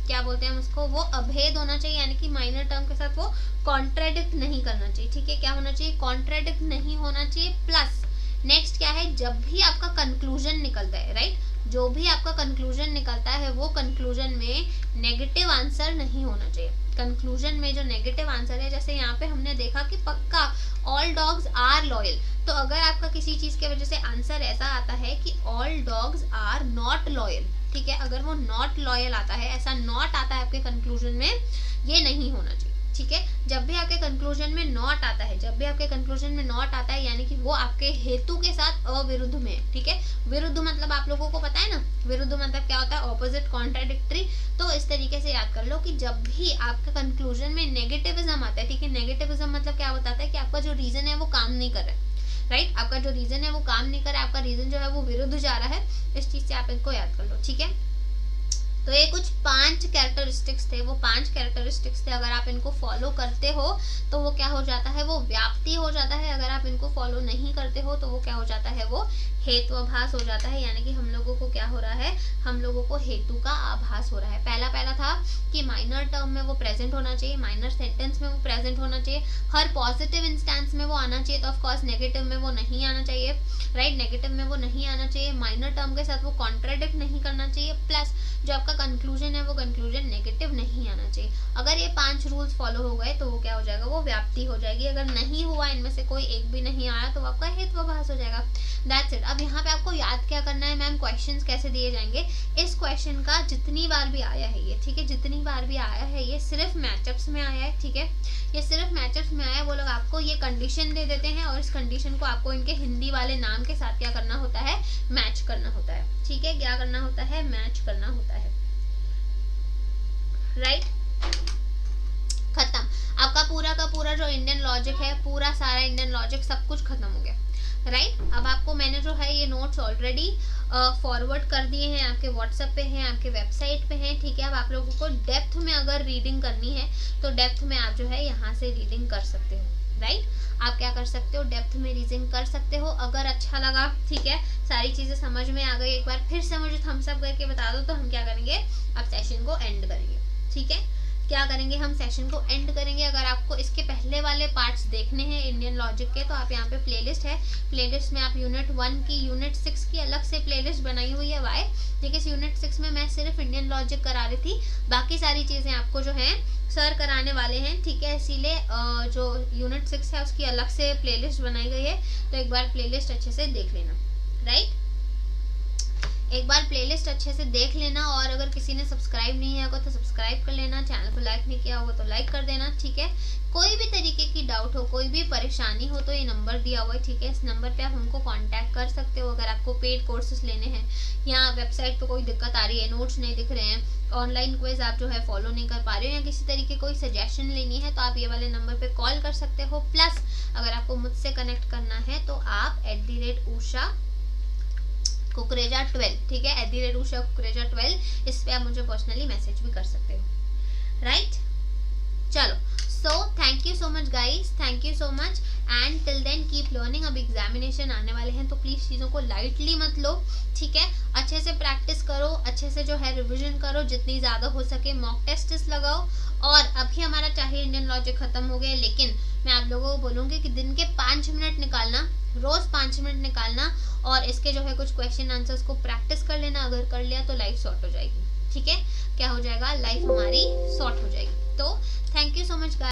क्या बोलते हैं हम उसको, वो अभेद होना चाहिए, यानी कि माइनर टर्म के साथ वो कॉन्ट्राडिक्ट नहीं करना चाहिए, ठीक है। क्या होना चाहिए, कॉन्ट्राडिक्ट नहीं होना चाहिए। प्लस नेक्स्ट क्या है, जब भी आपका कंक्लूजन निकलता है, राइट, जो भी आपका कंक्लूजन निकलता है वो कंक्लूजन में नेगेटिव आंसर नहीं होना चाहिए। कंक्लूजन में जो नेगेटिव आंसर है, जैसे यहाँ पे हमने देखा कि पक्का ऑल डॉग्स आर लॉयल, तो अगर आपका किसी चीज के वजह से आंसर ऐसा आता है कि all dogs are not loyal, ठीक है, अगर वो नॉट लॉयल आता है, ऐसा नॉट आता है आपके कंक्लूजन में, ये नहीं होना चाहिए, ठीक है। जब भी आपके कंक्लूजन में नॉट आता है, जब भी आपके कंक्लूजन में नॉट आता है, यानी कि वो आपके हेतु के साथ अविरुद्ध में, ठीक है। विरुद्ध मतलब आप लोगों को पता है ना, विरुद्ध मतलब क्या होता है, ऑपोजिट, कॉन्ट्राडिक्टरी। तो इस तरीके से याद कर लो कि जब भी आपका कंक्लूजन में नेगेटिविज्म आता है, ठीक है, नेगेटिविज्म मतलब क्या बताता है कि आपका जो रीजन है वो काम नहीं कर रहा है, राइट, आपका जो रीजन है वो काम नहीं कर रहा है, आपका रीजन जो है वो विरुद्ध जा रहा है। इस चीज से आप इनको याद कर लो, ठीक है। तो ये कुछ 5 कैरेक्टरिस्टिक्स थे, वो 5 कैरेक्टरिस्टिक्स थे। अगर आप इनको फॉलो करते हो तो वो क्या हो जाता है, वो व्याप्ति हो जाता है। अगर आप इनको फॉलो नहीं करते हो तो वो क्या हो जाता है, वो हेतुआभास हो जाता है, यानी कि हम लोगों को क्या हो रहा है, हम लोगों को हेतु का आभास हो रहा है। पहला था कि माइनर टर्म में वो प्रेजेंट होना चाहिए, माइनर सेंटेंस में वो प्रेजेंट होना चाहिए, हर पॉजिटिव इंस्टेंस में वो आना चाहिए, तो ऑफ कोर्स नेगेटिव में वो नहीं आना चाहिए, राइट, नेगेटिव में वो नहीं आना चाहिए। माइनर टर्म के साथ वो कॉन्ट्राडिक्ट नहीं करना चाहिए। प्लस जो आपका कंक्लूजन है वो कंक्लूजन नेगेटिव नहीं आना चाहिए। अगर ये 5 रूल्स फॉलो हो गए तो वो क्या हो जाएगा, वो व्याप्ति हो जाएगी। अगर नहीं हुआ, इनमें से कोई एक भी नहीं आया, तो आपका हेतुआभास हो जाएगा। That's it. अब यहाँ पे आपको याद क्या करना है, मैम क्वेश्चंस कैसे दिए जाएंगे। इस क्वेश्चन का जितनी बार भी आया है ये, ठीक है, जितनी बार भी आया है ये सिर्फ मैचअप्स में आया है, ठीक है, ये सिर्फ मैचअप्स में आया है। वो लोग आपको ये कंडीशन दे देते हैं और इस कंडीशन को आपको इनके हिंदी वाले नाम के साथ क्या करना होता है, मैच करना होता है, ठीक है। क्या करना होता है, मैच करना होता है, राइट। खत्म। आपका पूरा का पूरा जो इंडियन लॉजिक है, पूरा सारा इंडियन लॉजिक सब कुछ खत्म हो गया, राइट। अब आपको मैंने जो है ये नोट्स ऑलरेडी फॉरवर्ड कर दिए हैं, आपके व्हाट्सएप पे हैं, आपके वेबसाइट पे हैं, ठीक है। अब आप लोगों को डेप्थ में अगर रीडिंग करनी है तो डेप्थ में आप जो है यहाँ से रीडिंग कर सकते हो, राइट। आप क्या कर सकते हो, डेप्थ में रीडिंग कर सकते हो। अगर अच्छा लगा, ठीक है, सारी चीजें समझ में आ गई, एक बार फिर से मुझे थम्स अप करके बता दो, तो हम क्या करेंगे, अब सेशन को एंड करेंगे, ठीक है। क्या करेंगे, हम सेशन को एंड करेंगे। अगर आपको इसके पहले वाले पार्ट्स देखने हैं इंडियन लॉजिक के, तो आप यहाँ पे प्लेलिस्ट है, प्लेलिस्ट में आप यूनिट 1 की, यूनिट 6 की अलग से प्लेलिस्ट बनाई हुई है। वाई, देखिए इस यूनिट 6 में मैं सिर्फ इंडियन लॉजिक करा रही थी, बाकी सारी चीजें आपको जो है सर कराने वाले हैं, ठीक है। इसीलिए जो यूनिट 6 है उसकी अलग से प्लेलिस्ट बनाई गई है, तो एक बार प्लेलिस्ट अच्छे से देख लेना, राइट। एक बार प्लेलिस्ट अच्छे से देख लेना, और अगर किसी ने सब्सक्राइब नहीं किया होगा तो सब्सक्राइब कर लेना, चैनल को लाइक नहीं किया होगा तो लाइक कर देना, ठीक है। कोई भी तरीके की डाउट हो, कोई भी परेशानी हो, तो ये नंबर दिया हुआ है, ठीक है, इस नंबर पे आप हमको कांटेक्ट कर सकते हो। अगर आपको पेड कोर्सेज लेने हैं या वेबसाइट पे कोई दिक्कत आ रही है, नोट्स नहीं दिख रहे हैं, ऑनलाइन क्विज आप जो है फॉलो नहीं कर पा रहे हो, या किसी तरीके कोई सजेशन लेनी है, तो आप ये वाले नंबर पे कॉल कर सकते हो। प्लस अगर आपको मुझसे कनेक्ट करना है तो आप @usha कुकरेजा 12, ठीक है, @usha कुकरेजा 12, इस पे आप मुझे पर्सनली मैसेज भी कर सकते हो, राइट। चलो, so thank you so much guys, thank you so much, and till then keep learning. अब एग्जामिनेशन आने वाले हैं तो प्लीज़ चीज़ों को लाइटली मत लो, ठीक है। अच्छे से प्रैक्टिस करो, अच्छे से जो है रिविजन करो, जितनी ज़्यादा हो सके मॉक टेस्ट लगाओ। और अभी हमारा चाहे इंडियन लॉजिक खत्म हो गया, लेकिन मैं आप लोगों को बोलूँगी कि दिन के 5 मिनट निकालना, रोज़ 5 मिनट निकालना, और इसके जो है कुछ क्वेश्चन आंसर्स को प्रैक्टिस कर लेना। अगर कर लिया तो लाइफ सॉर्ट हो जाएगी, ठीक है। क्या हो जाएगा, लाइफ हमारी सॉर्ट हो जाएगी। तो thank you so much guys.